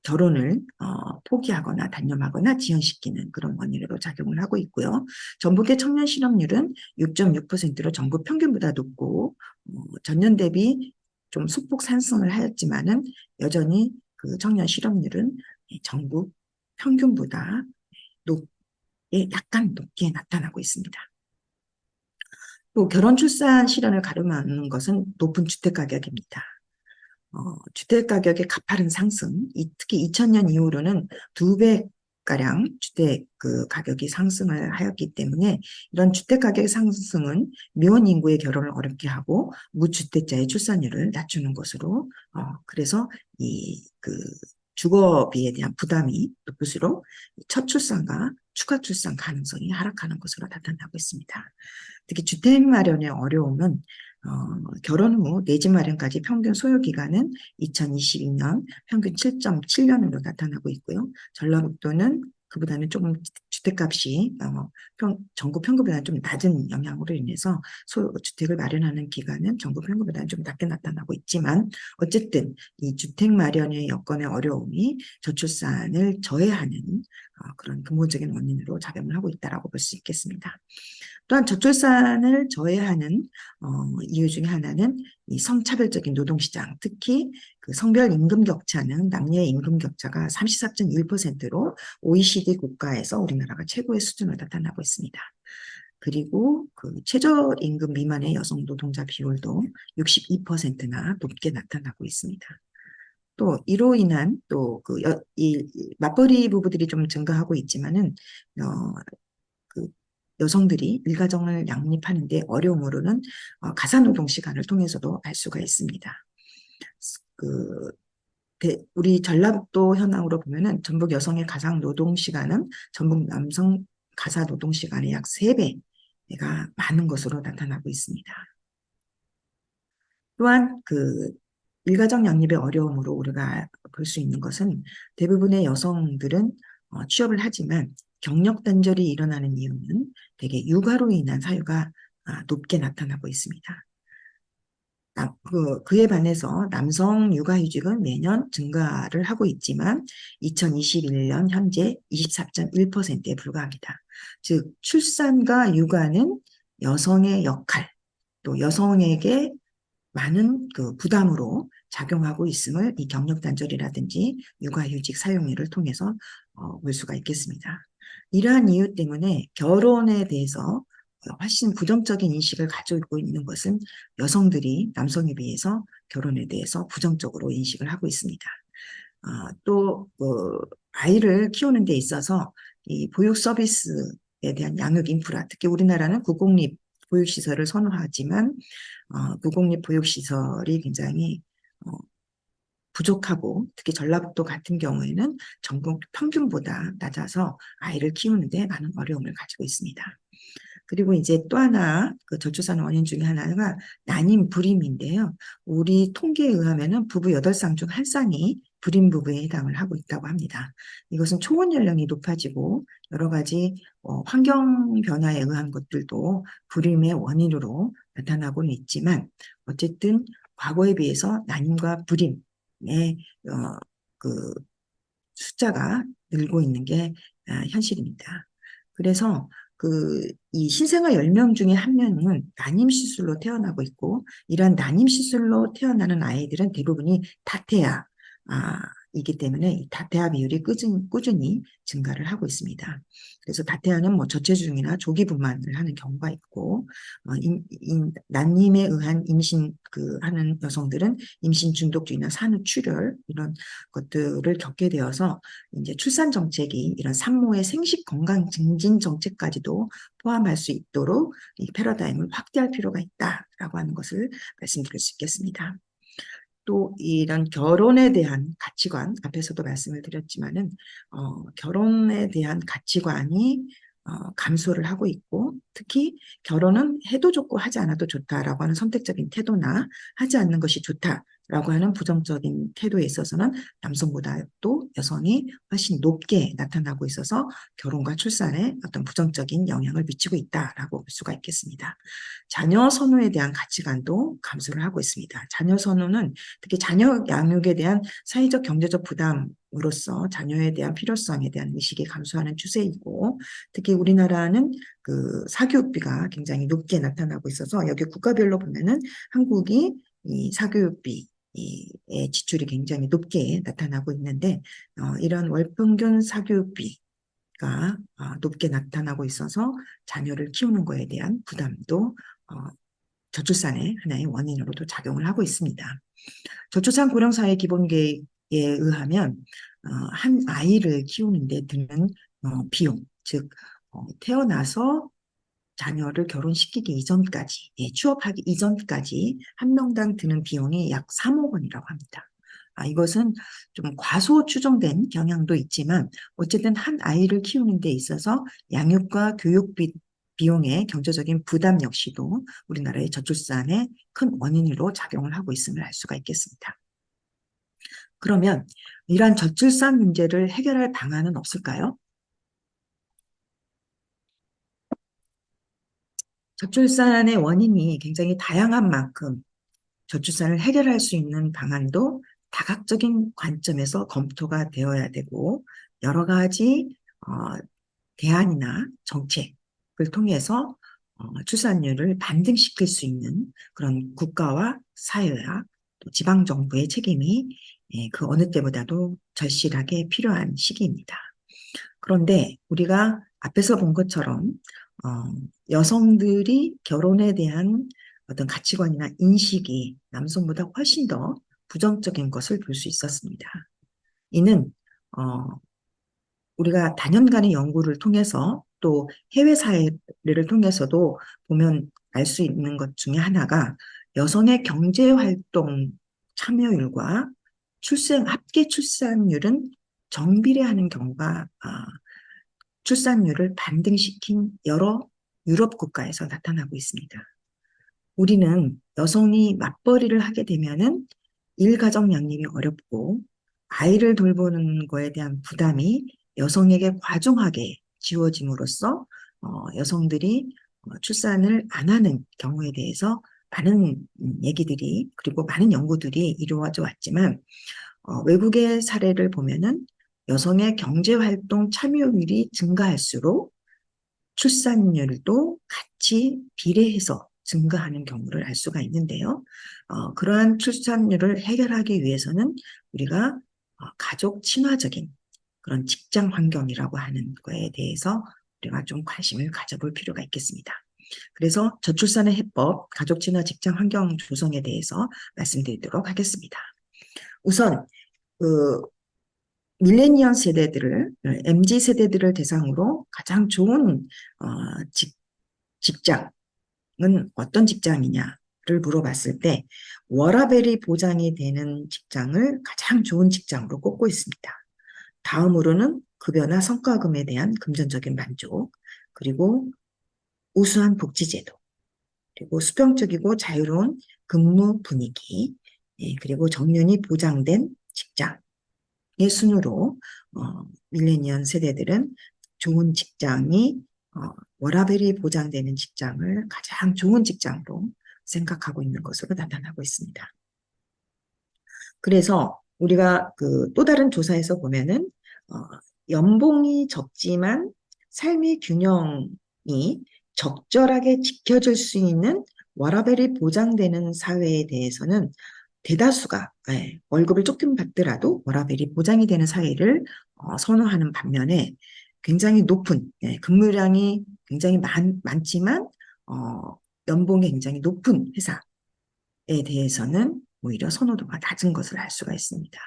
결혼을 포기하거나 단념하거나 지연시키는 그런 원인으로 작용을 하고 있고요. 전국의 청년 실업률은 6.6%로 전국 평균보다 높고 전년 대비 좀 소폭 상승을 하였지만은 여전히 그 청년 실업률은 전국 평균보다 약간 높게 나타나고 있습니다. 또 결혼 출산 실현을 가름하는 것은 높은 주택 가격입니다. 주택 가격의 가파른 상승, 특히 2000년 이후로는 2배가량 주택 그 가격이 상승을 하였기 때문에 이런 주택 가격 상승은 미혼 인구의 결혼을 어렵게 하고 무주택자의 출산율을 낮추는 것으로 그래서 이 그 주거비에 대한 부담이 높을수록 첫 출산과 추가 출산 가능성이 하락하는 것으로 나타나고 있습니다. 특히 주택 마련의 어려움은 결혼 후 내 집 마련까지 평균 소요 기간은 2022년 평균 7.7년으로 나타나고 있고요. 전라북도는 그보다는 조금 주택값이 전국 평균보다는 좀 낮은 영향으로 인해서 주택을 마련하는 기간은 전국 평균보다는 좀 낮게 나타나고 있지만 어쨌든 이 주택 마련의 여건의 어려움이 저출산을 저해하는 그런 근본적인 원인으로 작용을 하고 있다고 볼 수 있겠습니다. 또한 저출산을 저해하는 이유 중에 하나는 이 성차별적인 노동시장, 특히 그 성별 임금 격차는 남녀의 임금 격차가 34.1%로 OECD 국가에서 우리나라가 최고의 수준을 나타나고 있습니다. 그리고 그 최저임금 미만의 여성 노동자 비율도 62%나 높게 나타나고 있습니다. 또 이로 인한 이 맞벌이 부부들이 좀 증가하고 있지만은 그 여성들이 일가정을 양립하는 데 어려움으로는 가사노동 시간을 통해서도 알 수가 있습니다. 그 우리 전라북도 현황으로 보면은 전북 여성의 가사 노동 시간은 전북 남성 가사 노동 시간의 약 3배가 많은 것으로 나타나고 있습니다. 또한 그 일가정 양립의 어려움으로 우리가 볼 수 있는 것은 대부분의 여성들은 취업을 하지만 경력 단절이 일어나는 이유는 대개 육아로 인한 사유가 높게 나타나고 있습니다. 그에 반해서 남성 육아휴직은 매년 증가를 하고 있지만 2021년 현재 24.1%에 불과합니다. 즉 출산과 육아는 여성의 역할, 또 여성에게 많은 그 부담으로 작용하고 있음을 이 경력 단절이라든지 육아휴직 사용일을 통해서 볼 수가 있겠습니다. 이러한 이유 때문에 결혼에 대해서 훨씬 부정적인 인식을 가지고 있는 것은 여성들이 남성에 비해서 결혼에 대해서 부정적으로 인식을 하고 있습니다. 또 아이를 키우는 데 있어서 이 보육 서비스에 대한 양육 인프라, 특히 우리나라는 국공립 보육시설을 선호하지만 국공립 보육시설이 굉장히 부족하고 특히 전라북도 같은 경우에는 전국 평균보다 낮아서 아이를 키우는데 많은 어려움을 가지고 있습니다. 그리고 이제 또 하나 그 저출산 원인 중에 하나가 난임 불임인데요. 우리 통계에 의하면은 부부 8쌍 중 1쌍이 불임 부부에 해당을 하고 있다고 합니다. 이것은 초혼 연령이 높아지고 여러 가지 환경 변화에 의한 것들도 불임의 원인으로 나타나고는 있지만 어쨌든 과거에 비해서 난임과 불임의 그 숫자가 늘고 있는 게 현실입니다. 그래서 이 신생아 10명 중에 1명은 난임시술로 태어나고 있고, 이러한 난임시술로 태어나는 아이들은 대부분이 다태아, 이기 때문에 이 다태아 비율이 꾸준히 증가를 하고 있습니다. 그래서 다태아는 뭐 저체중이나 조기 분만을 하는 경우가 있고, 난임에 의한 임신 하는 여성들은 임신 중독주의나 산후출혈 이런 것들을 겪게 되어서 이제 출산 정책이 이런 산모의 생식 건강 증진 정책까지도 포함할 수 있도록 이 패러다임을 확대할 필요가 있다라고 하는 것을 말씀드릴 수 있겠습니다. 또 이런 결혼에 대한 가치관, 앞에서도 말씀을 드렸지만은 결혼에 대한 가치관이 감소를 하고 있고, 특히 결혼은 해도 좋고 하지 않아도 좋다라고 하는 선택적인 태도나 하지 않는 것이 좋다라고 하는 부정적인 태도에 있어서는 남성보다 또 여성이 훨씬 높게 나타나고 있어서 결혼과 출산에 어떤 부정적인 영향을 미치고 있다라고 볼 수가 있겠습니다. 자녀 선호에 대한 가치관도 감소를 하고 있습니다. 자녀 선호는 특히 자녀 양육에 대한 사회적 경제적 부담 부담으로써 자녀에 대한 필요성에 대한 의식이 감소하는 추세이고, 특히 우리나라는 그 사교육비가 굉장히 높게 나타나고 있어서 여기 국가별로 보면은 한국이 이 사교육비의 지출이 굉장히 높게 나타나고 있는데, 이런 월평균 사교육비가 높게 나타나고 있어서 자녀를 키우는 거에 대한 부담도 저출산의 하나의 원인으로도 작용을 하고 있습니다. 저출산 고령사회 기본계획에 의하면 한 아이를 키우는 데 드는 비용, 즉 태어나서 자녀를 결혼시키기 이전까지, 취업하기 이전까지 한 명당 드는 비용이 약 3억 원이라고 합니다. 이것은 좀 과소 추정된 경향도 있지만 어쨌든 한 아이를 키우는 데 있어서 양육과 교육비 비용의 경제적인 부담 역시도 우리나라의 저출산의 큰 원인으로 작용을 하고 있음을 알 수가 있겠습니다. 그러면 이러한 저출산 문제를 해결할 방안은 없을까요? 저출산의 원인이 굉장히 다양한 만큼 저출산을 해결할 수 있는 방안도 다각적인 관점에서 검토가 되어야 되고 여러 가지 대안이나 정책을 통해서 출산율을 반등시킬 수 있는 그런 국가와 사회와 또 지방정부의 책임이 그 어느 때보다도 절실하게 필요한 시기입니다. 그런데 우리가 앞에서 본 것처럼 여성들이 결혼에 대한 어떤 가치관이나 인식이 남성보다 훨씬 더 부정적인 것을 볼 수 있었습니다. 이는 우리가 다년간의 연구를 통해서 또 해외 사례를 통해서도 보면 알 수 있는 것 중에 하나가 여성의 경제활동 참여율과 합계 출산율은 정비례하는 경우가 출산율을 반등시킨 여러 유럽 국가에서 나타나고 있습니다. 우리는 여성이 맞벌이를 하게 되면은 일가정 양립이 어렵고 아이를 돌보는 거에 대한 부담이 여성에게 과중하게 지워짐으로써 여성들이 출산을 안 하는 경우에 대해서 많은 얘기들이 그리고 많은 연구들이 이루어져 왔지만 외국의 사례를 보면은 여성의 경제활동 참여율이 증가할수록 출산율도 같이 비례해서 증가하는 경우를 알 수가 있는데요. 그러한 출산율을 해결하기 위해서는 우리가 가족 친화적인 그런 직장 환경이라고 하는 거에 대해서 우리가 좀 관심을 가져볼 필요가 있겠습니다. 그래서 저출산의 해법, 가족 친화 직장 환경 조성에 대해서 말씀드리도록 하겠습니다. 우선 그 밀레니얼 세대들을, MZ 세대들을 대상으로 가장 좋은 직장은 어떤 직장이냐를 물어봤을 때 워라밸이 보장이 되는 직장을 가장 좋은 직장으로 꼽고 있습니다. 다음으로는 급여나 성과금에 대한 금전적인 만족, 그리고 우수한 복지제도, 그리고 수평적이고 자유로운 근무 분위기, 그리고 정년이 보장된 직장, 의 순으로 밀레니얼 세대들은 좋은 직장이 워라밸이 보장되는 직장을 가장 좋은 직장으로 생각하고 있는 것으로 나타나고 있습니다. 그래서 우리가 그 또 다른 조사에서 보면은 연봉이 적지만 삶의 균형이 적절하게 지켜질 수 있는 워라밸이 보장되는 사회에 대해서는 대다수가 월급을 조금 받더라도 워라밸이 보장이 되는 사회를 선호하는 반면에 굉장히 높은 근무량이 굉장히 많지만 연봉이 굉장히 높은 회사에 대해서는 오히려 선호도가 낮은 것을 알 수가 있습니다.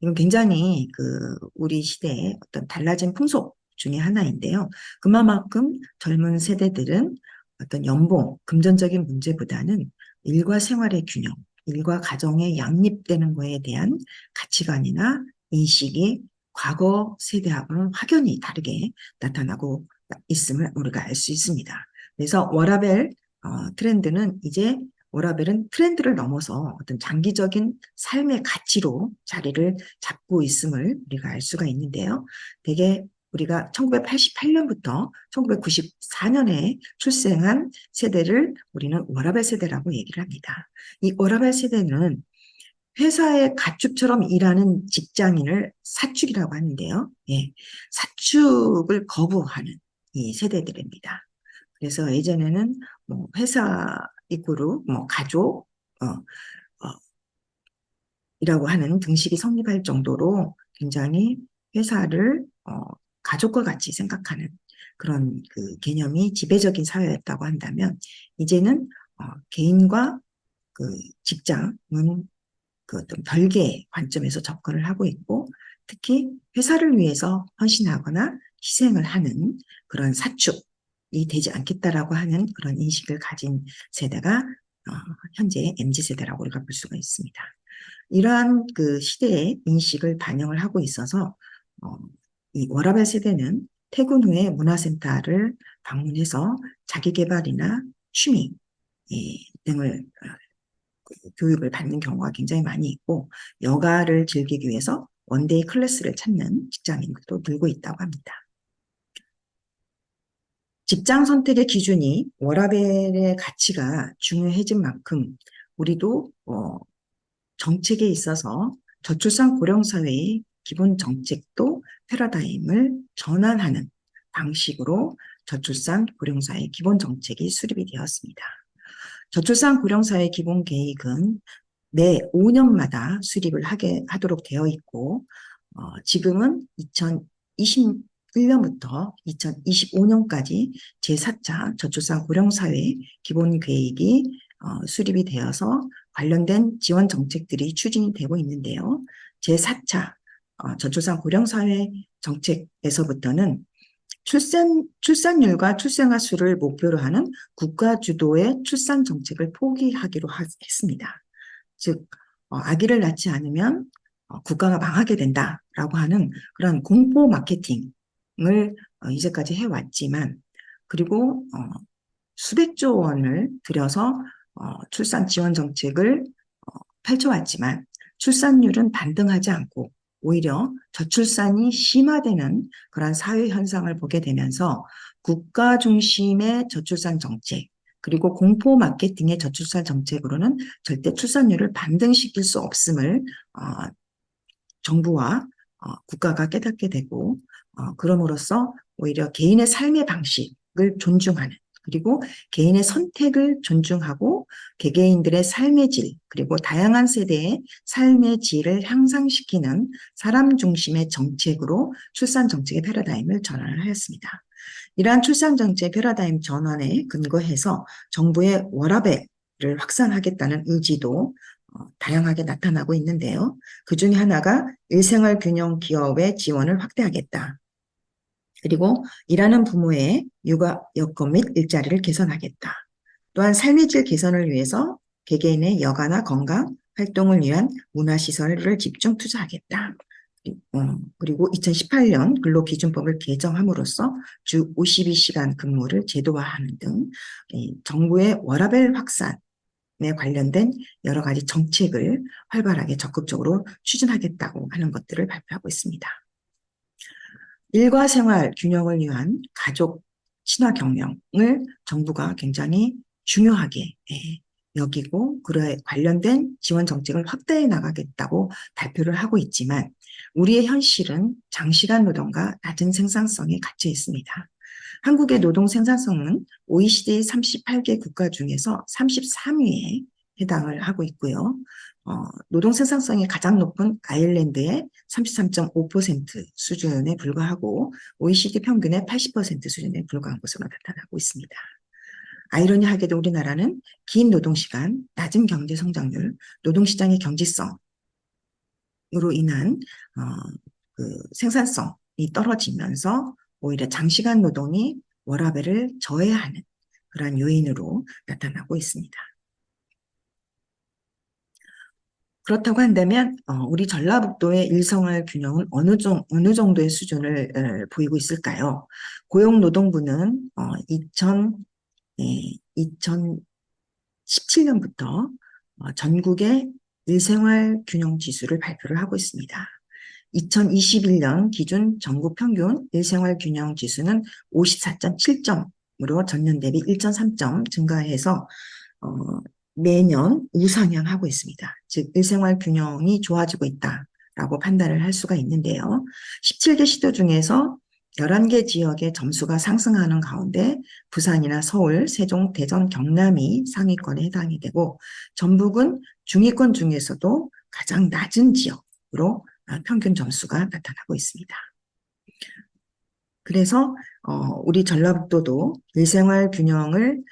이건 굉장히 그 우리 시대의 어떤 달라진 풍속 중에 하나인데요. 그만큼 젊은 세대들은 어떤 연봉, 금전적인 문제보다는 일과 생활의 균형, 일과 가정의 양립되는 거에 대한 가치관이나 인식이 과거 세대하고는 확연히 다르게 나타나고 있음을 우리가 알 수 있습니다. 그래서 워라밸 트렌드는 이제 워라밸은 트렌드를 넘어서 어떤 장기적인 삶의 가치로 자리를 잡고 있음을 우리가 알 수가 있는데요. 대개 우리가 1988년부터 1994년에 출생한 세대를 우리는 워라밸 세대라고 얘기를 합니다. 이 워라밸 세대는 회사의 가축처럼 일하는 직장인을 사축이라고 하는데요. 예, 사축을 거부하는 이 세대들입니다. 그래서 예전에는 뭐 회사 이꼬르 뭐 가족 이라고 하는 등식이 성립할 정도로 굉장히 회사를 가족과 같이 생각하는 그런 그 개념이 지배적인 사회였다고 한다면 이제는 개인과 그 직장은 그 어떤 별개의 관점에서 접근을 하고 있고 특히 회사를 위해서 헌신하거나 희생을 하는 그런 사축이 되지 않겠다라고 하는 그런 인식을 가진 세대가 현재 MZ세대라고 우리가 볼 수가 있습니다. 이러한 그 시대의 인식을 반영을 하고 있어서 어, 이 워라밸 세대는 퇴근 후에 문화센터를 방문해서 자기계발이나 취미 등을 교육을 받는 경우가 굉장히 많이 있고 여가를 즐기기 위해서 원데이 클래스를 찾는 직장인들도 늘고 있다고 합니다. 직장 선택의 기준이 워라밸의 가치가 중요해진 만큼 우리도 정책에 있어서 저출산 고령사회의 기본 정책도 패러다임을 전환하는 방식으로 저출산 고령사회 기본 정책이 수립이 되었습니다. 저출산 고령사회 기본 계획은 매 5년마다 수립을 하도록 되어 있고 지금은 2021년부터 2025년까지 제4차 저출산 고령사회 기본 계획이 수립이 되어서 관련된 지원 정책들이 추진이 되고 있는데요. 제4차 저출산 고령사회 정책에서부터는 출산율과 출생아 수를 목표로 하는 국가 주도의 출산 정책을 포기하기로 했습니다. 즉, 아기를 낳지 않으면 국가가 망하게 된다라고 하는 그런 공포 마케팅을 이제까지 해왔지만, 그리고 수백조 원을 들여서 출산 지원 정책을 펼쳐왔지만 출산율은 반등하지 않고 오히려 저출산이 심화되는 그런 사회 현상을 보게 되면서 국가 중심의 저출산 정책 그리고 공포 마케팅의 저출산 정책으로는 절대 출산율을 반등시킬 수 없음을 정부와 국가가 깨닫게 되고 그럼으로써 오히려 개인의 삶의 방식을 존중하는 그리고 개인의 선택을 존중하고 개개인들의 삶의 질 그리고 다양한 세대의 삶의 질을 향상시키는 사람 중심의 정책으로 출산 정책의 패러다임을 전환을 하였습니다. 이러한 출산 정책 패러다임 전환에 근거해서 정부의 워라밸을 확산하겠다는 의지도 다양하게 나타나고 있는데요. 그 중에 하나가 일생활 균형 기업의 지원을 확대하겠다. 그리고 일하는 부모의 육아 여건 및 일자리를 개선하겠다. 또한 삶의 질 개선을 위해서 개개인의 여가나 건강 활동을 위한 문화시설을 집중 투자하겠다. 그리고 2018년 근로기준법을 개정함으로써 주 52시간 근무를 제도화하는 등 정부의 워라밸 확산에 관련된 여러 가지 정책을 활발하게 적극적으로 추진하겠다고 하는 것들을 발표하고 있습니다. 일과 생활 균형을 위한 가족 친화 경영을 정부가 굉장히 중요하게 여기고 그에 관련된 지원 정책을 확대해 나가겠다고 발표를 하고 있지만 우리의 현실은 장시간 노동과 낮은 생산성에 갇혀 있습니다. 한국의 노동 생산성은 OECD 38개 국가 중에서 33위에 해당을 하고 있고요. 노동 생산성이 가장 높은 아일랜드의 33.5% 수준에 불과하고 OECD 평균의 80% 수준에 불과한 것으로 나타나고 있습니다. 아이러니하게도 우리나라는 긴 노동시간, 낮은 경제 성장률, 노동시장의 경직성으로 인한 그 생산성이 떨어지면서 오히려 장시간 노동이 워라밸을 저해하는 그러한 요인으로 나타나고 있습니다. 그렇다고 한다면 우리 전라북도의 일생활 균형은 어느 정도의 수준을 보이고 있을까요? 고용노동부는 2017년부터 전국의 일생활 균형 지수를 발표를 하고 있습니다. 2021년 기준 전국 평균 일생활 균형 지수는 54.7점으로 전년 대비 1.3점 증가해서 매년 우상향하고 있습니다. 즉, 일생활 균형이 좋아지고 있다라고 판단을 할 수가 있는데요. 17개 시도 중에서 11개 지역의 점수가 상승하는 가운데 부산이나 서울, 세종, 대전, 경남이 상위권에 해당이 되고 전북은 중위권 중에서도 가장 낮은 지역으로 평균 점수가 나타나고 있습니다. 그래서 우리 전라북도도 일생활 균형을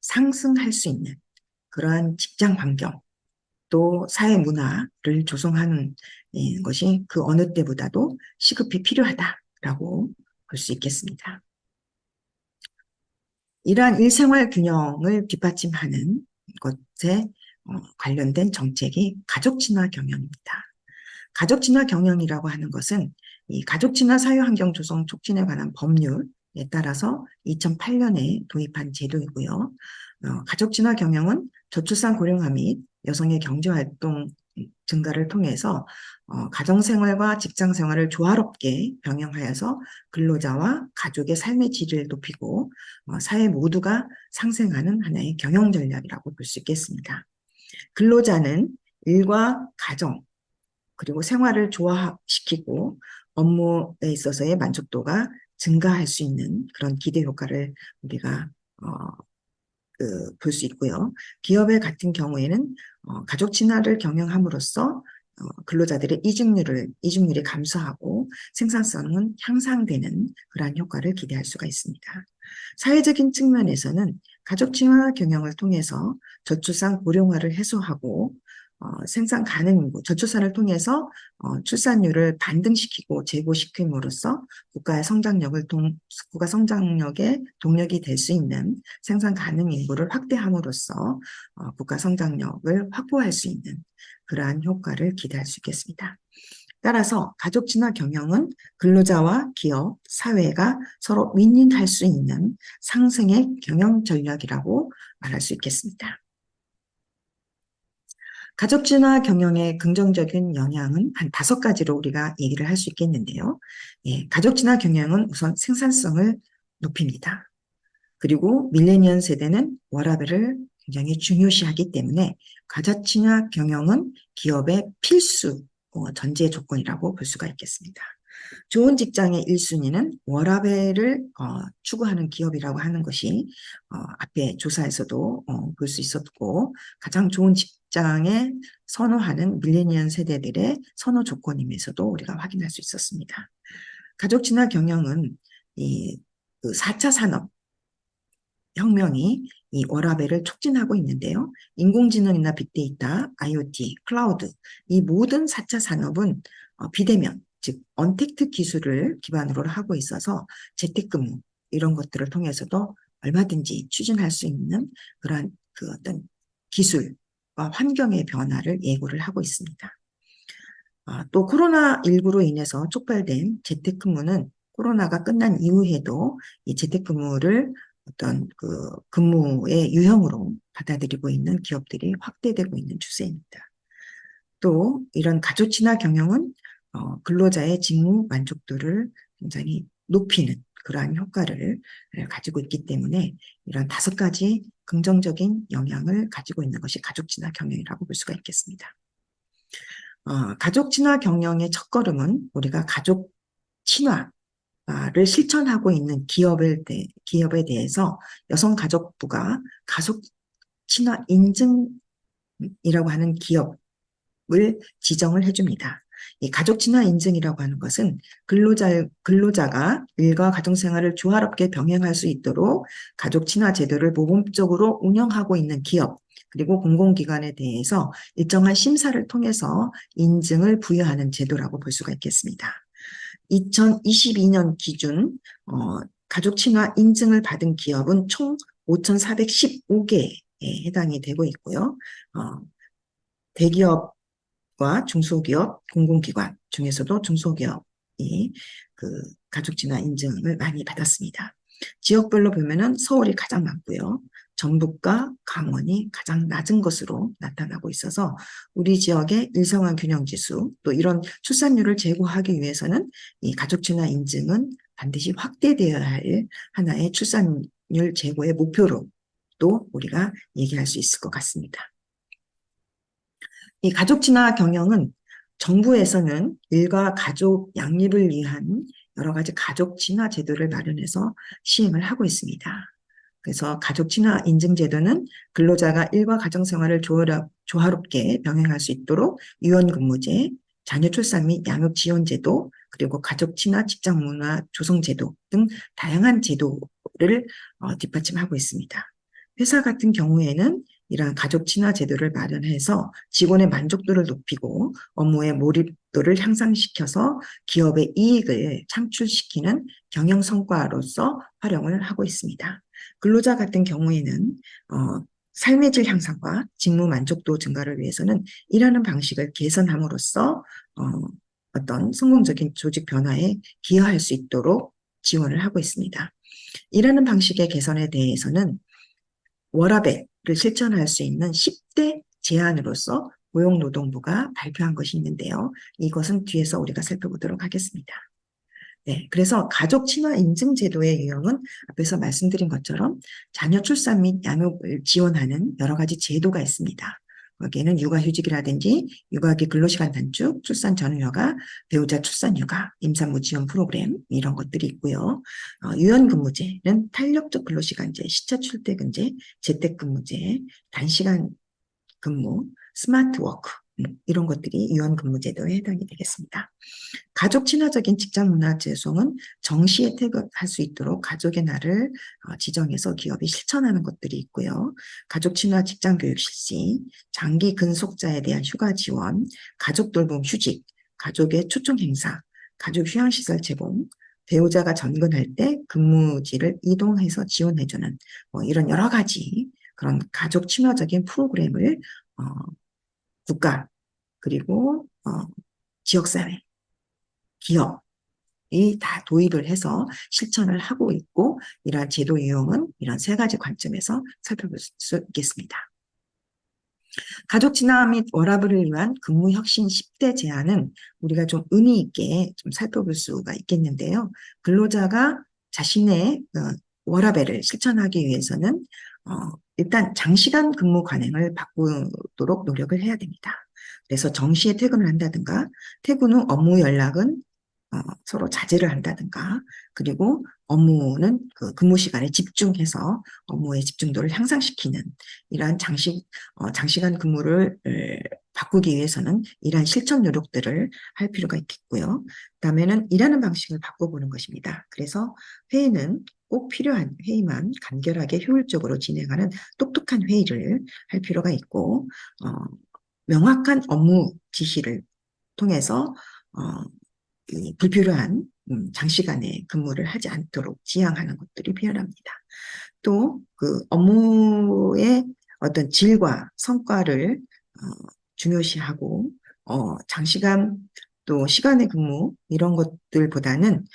상승할 수 있는 그러한 직장 환경 또 사회 문화를 조성하는 것이 그 어느 때보다도 시급히 필요하다라고 볼 수 있겠습니다. 이러한 일생활 균형을 뒷받침하는 것에 관련된 정책이 가족 친화 경영입니다. 가족 친화 경영이라고 하는 것은 이 가족 친화 사회 환경 조성 촉진에 관한 법률에 따라서 2008년에 도입한 제도이고요. 가족 친화 경영은 저출산 고령화 및 여성의 경제활동 증가를 통해서 가정생활과 직장생활을 조화롭게 병행하여서 근로자와 가족의 삶의 질을 높이고 사회 모두가 상생하는 하나의 경영 전략이라고 볼 수 있겠습니다. 근로자는 일과 가정 그리고 생활을 조화시키고 업무에 있어서의 만족도가 증가할 수 있는 그런 기대 효과를 우리가 볼 수 있고요. 기업의 같은 경우에는 가족 친화를 경영함으로써 근로자들의 이직률이 감소하고 생산성은 향상되는 그러한 효과를 기대할 수가 있습니다. 사회적인 측면에서는 가족 친화 경영을 통해서 저출산 고령화를 해소하고 생산 가능 인구, 저출산을 통해서 출산율을 반등시키고 제고시킴으로써 국가 성장력의 동력이 될 수 있는 생산 가능 인구를 확대함으로써 국가 성장력을 확보할 수 있는 그러한 효과를 기대할 수 있겠습니다. 따라서 가족 친화 경영은 근로자와 기업, 사회가 서로 윈윈할 수 있는 상승의 경영 전략이라고 말할 수 있겠습니다. 가족 진화 경영의 긍정적인 영향은 한 5가지로 우리가 얘기를 할 수 있겠는데요. 가족 진화 경영은 우선 생산성을 높입니다. 그리고 밀레니얼 세대는 워라밸을 굉장히 중요시하기 때문에 가족 진화 경영은 기업의 필수 전제 조건이라고 볼 수가 있겠습니다. 좋은 직장의 1순위는 워라밸을 추구하는 기업이라고 하는 것이 앞에 조사에서도 볼 수 있었고 가장 좋은 직장에 선호하는 밀레니얼 세대들의 선호 조건임에서도 우리가 확인할 수 있었습니다. 가족 친화 경영은 그 4차 산업 혁명이 이 워라밸을 촉진하고 있는데요. 인공지능이나 빅데이터, IoT, 클라우드 이 모든 4차 산업은 비대면 즉 언택트 기술을 기반으로 하고 있어서 재택근무 이런 것들을 통해서도 얼마든지 추진할 수 있는 그러한 그 어떤 기술과 환경의 변화를 예고를 하고 있습니다. 또 코로나19로 인해서 촉발된 재택근무는 코로나가 끝난 이후에도 이 재택근무를 어떤 그 근무의 유형으로 받아들이고 있는 기업들이 확대되고 있는 추세입니다. 또 이런 가족 친화 경영은 근로자의 직무 만족도를 굉장히 높이는 그러한 효과를 가지고 있기 때문에 이런 5가지 긍정적인 영향을 가지고 있는 것이 가족 친화 경영이라고 볼 수가 있겠습니다. 가족 친화 경영의 첫걸음은 우리가 가족 친화를 실천하고 있는 기업에 대해서 여성가족부가 가족 친화 인증이라고 하는 기업을 지정을 해줍니다. 이 가족 친화 인증이라고 하는 것은 근로자가 일과 가정생활을 조화롭게 병행할 수 있도록 가족 친화 제도를 모범적으로 운영하고 있는 기업 그리고 공공기관에 대해서 일정한 심사를 통해서 인증을 부여하는 제도라고 볼 수가 있겠습니다. 2022년 기준 가족 친화 인증을 받은 기업은 총 5,415개에 해당이 되고 있고요. 대기업과 중소기업, 공공기관 중에서도 중소기업이 그 가족 친화 인증을 많이 받았습니다. 지역별로 보면은 서울이 가장 많고요. 전북과 강원이 가장 낮은 것으로 나타나고 있어서 우리 지역의 일성화 균형 지수 또 이런 출산율을 제고하기 위해서는 이 가족 친화 인증은 반드시 확대되어야 할 하나의 출산율 제고의 목표로 것도 우리가 얘기할 수 있을 것 같습니다. 이 가족 친화 경영은 정부에서는 일가 가족 양립을 위한 여러 가지 가족 친화 제도를 마련해서 시행을 하고 있습니다. 그래서 가족 친화 인증 제도는 근로자가 일과 가정 생활을 조화롭게 병행할 수 있도록 유연근무제, 자녀 출산 및 양육 지원 제도, 그리고 가족 친화 직장 문화 조성 제도 등 다양한 제도를 뒷받침하고 있습니다. 회사 같은 경우에는 이러한 가족 친화 제도를 마련해서 직원의 만족도를 높이고 업무의 몰입도를 향상시켜서 기업의 이익을 창출시키는 경영 성과로서 활용을 하고 있습니다. 근로자 같은 경우에는 삶의 질 향상과 직무 만족도 증가를 위해서는 일하는 방식을 개선함으로써 어떤 성공적인 조직 변화에 기여할 수 있도록 지원을 하고 있습니다. 일하는 방식의 개선에 대해서는 워라밸을 실천할 수 있는 10대 제안으로서 고용노동부가 발표한 것이 있는데요. 이것은 뒤에서 우리가 살펴보도록 하겠습니다. 네, 그래서 가족 친화 인증 제도의 유형은 앞에서 말씀드린 것처럼 자녀 출산 및 양육을 지원하는 여러 가지 제도가 있습니다. 거기에는 육아휴직이라든지 육아기 근로시간 단축, 출산 전휴가, 배우자 출산 휴가, 임산부 지원 프로그램 이런 것들이 있고요. 유연근무제는 탄력적 근로시간제, 시차 출퇴근제, 재택근무제, 단시간 근무, 스마트워크 이런 것들이 유연근무제도에 해당이 되겠습니다. 가족 친화적인 직장 문화 제공은 정시에 퇴근할 수 있도록 가족의 날을 지정해서 기업이 실천하는 것들이 있고요. 가족 친화 직장 교육 실시, 장기 근속자에 대한 휴가 지원, 가족 돌봄 휴직, 가족의 초청 행사, 가족 휴양시설 제공, 배우자가 전근할 때 근무지를 이동해서 지원해주는 이런 여러 가지 그런 가족 친화적인 프로그램을 국가 그리고 지역사회 기업이 다 도입을 해서 실천을 하고 있고 이러한 제도 유형은 이런 세 가지 관점에서 살펴볼 수 있겠습니다. 가족 친화 및 워라밸을 위한 근무 혁신 10대 제안은 우리가 좀 의미 있게 좀 살펴볼 수가 있겠는데요. 근로자가 자신의 워라밸을 실천하기 위해서는 일단 장시간 근무 관행을 바꾸도록 노력을 해야 됩니다. 그래서 정시에 퇴근을 한다든가 퇴근 후 업무 연락은 서로 자제를 한다든가 그리고 업무는 그 근무 시간에 집중해서 업무의 집중도를 향상시키는 이러한 장시간 근무를 바꾸기 위해서는 이러한 실천 노력들을 할 필요가 있겠고요. 그다음에는 일하는 방식을 바꿔보는 것입니다. 그래서 회의는 꼭 필요한 회의만 간결하게 효율적으로 진행하는 똑똑한 회의를 할 필요가 있고 명확한 업무 지시를 통해서 이 불필요한 장시간에 근무를 하지 않도록 지향하는 것들이 필요합니다. 또 그 업무의 어떤 질과 성과를 중요시하고 장시간 또 시간의 근무 이런 것들보다는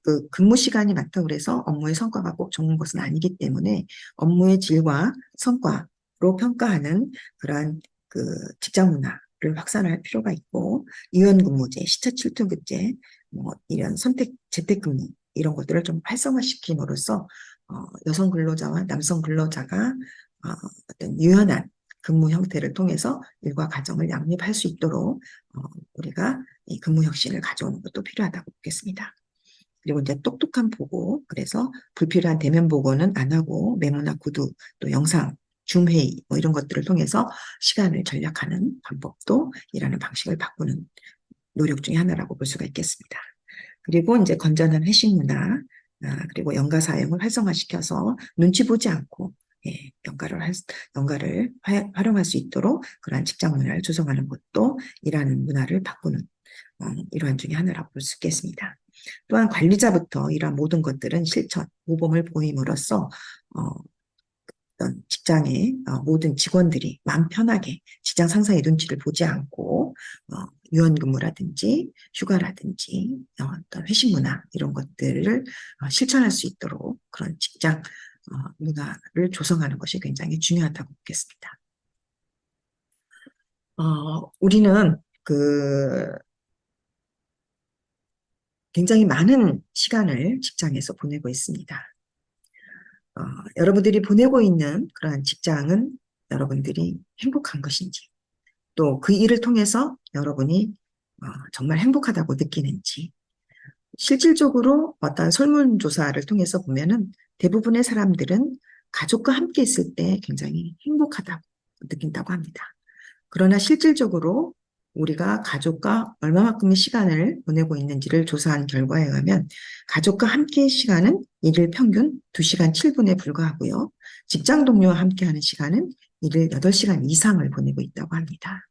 그 근무 시간이 많다고 해서 업무의 성과가 꼭 좋은 것은 아니기 때문에 업무의 질과 성과로 평가하는 그러한 그 직장 문화를 확산할 필요가 있고 유연근무제, 시차 출퇴근제, 뭐 이런 선택 재택근무 이런 것들을 좀 활성화시킴으로써 여성 근로자와 남성 근로자가 어떤 유연한 근무 형태를 통해서 일과 가정을 양립할 수 있도록 우리가 이 근무 혁신을 가져오는 것도 필요하다고 보겠습니다. 그리고 이제 똑똑한 보고, 그래서 불필요한 대면 보고는 안 하고 메모나 구두, 또 영상, 줌 회의 뭐 이런 것들을 통해서 시간을 절약하는 방법도 일하는 방식을 바꾸는 노력 중에 하나라고 볼 수가 있겠습니다. 그리고 이제 건전한 회식 문화, 그리고 연가 사용을 활성화시켜서 눈치 보지 않고 예, 연가를 활용할 수 있도록 그러한 직장 문화를 조성하는 것도 일하는 문화를 바꾸는 이러한 중에 하나라고 볼 수 있겠습니다. 또한 관리자부터 이러한 모든 것들은 실천, 모범을 보임으로써 어떤 직장의 모든 직원들이 마음 편하게 직장 상사의 눈치를 보지 않고 유연근무라든지 휴가라든지 어떤 회식 문화 이런 것들을 실천할 수 있도록 그런 직장 문화를 조성하는 것이 굉장히 중요하다고 보겠습니다. 우리는 굉장히 많은 시간을 직장에서 보내고 있습니다. 여러분들이 보내고 있는 그러한 직장은 여러분들이 행복한 것인지, 또 그 일을 통해서 여러분이 정말 행복하다고 느끼는지, 실질적으로 어떤 설문조사를 통해서 보면은 대부분의 사람들은 가족과 함께 있을 때 굉장히 행복하다고 느낀다고 합니다. 그러나 실질적으로 우리가 가족과 얼마만큼의 시간을 보내고 있는지를 조사한 결과에 의하면 가족과 함께의 시간은 일일 평균 2시간 7분에 불과하고요. 직장 동료와 함께하는 시간은 일일 8시간 이상을 보내고 있다고 합니다.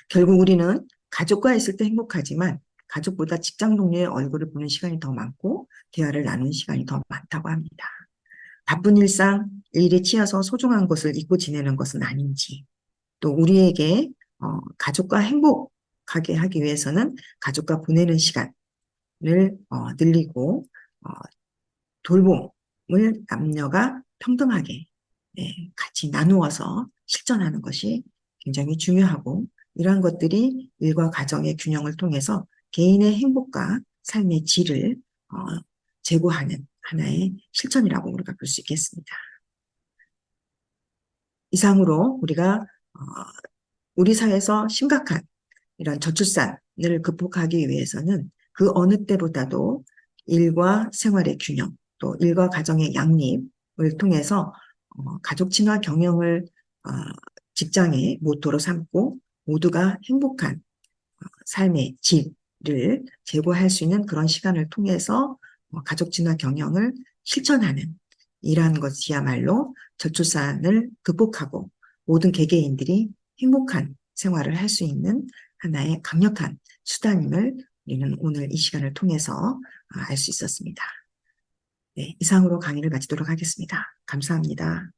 결국 우리는 가족과 있을 때 행복하지만 가족보다 직장 동료의 얼굴을 보는 시간이 더 많고 대화를 나누는 시간이 더 많다고 합니다. 바쁜 일상, 일에 치여서 소중한 것을 잊고 지내는 것은 아닌지, 또 우리에게 가족과 행복하게 하기 위해서는 가족과 보내는 시간을 늘리고 돌봄을 남녀가 평등하게 같이 나누어서 실천하는 것이 굉장히 중요하고, 이러한 것들이 일과 가정의 균형을 통해서 개인의 행복과 삶의 질을 제고하는 하나의 실천이라고 우리가 볼 수 있겠습니다. 이상으로 우리가 우리 사회에서 심각한 이런 저출산을 극복하기 위해서는 그 어느 때보다도 일과 생활의 균형, 또 일과 가정의 양립을 통해서 가족 친화 경영을 직장의 모토로 삼고 모두가 행복한 삶의 질을 제고할 수 있는 그런 시간을 통해서 가족 친화 경영을 실천하는 이러한 것이야말로 저출산을 극복하고 모든 개개인들이 행복한 생활을 할 수 있는 하나의 강력한 수단임을 우리는 오늘 이 시간을 통해서 알 수 있었습니다. 네, 이상으로 강의를 마치도록 하겠습니다. 감사합니다.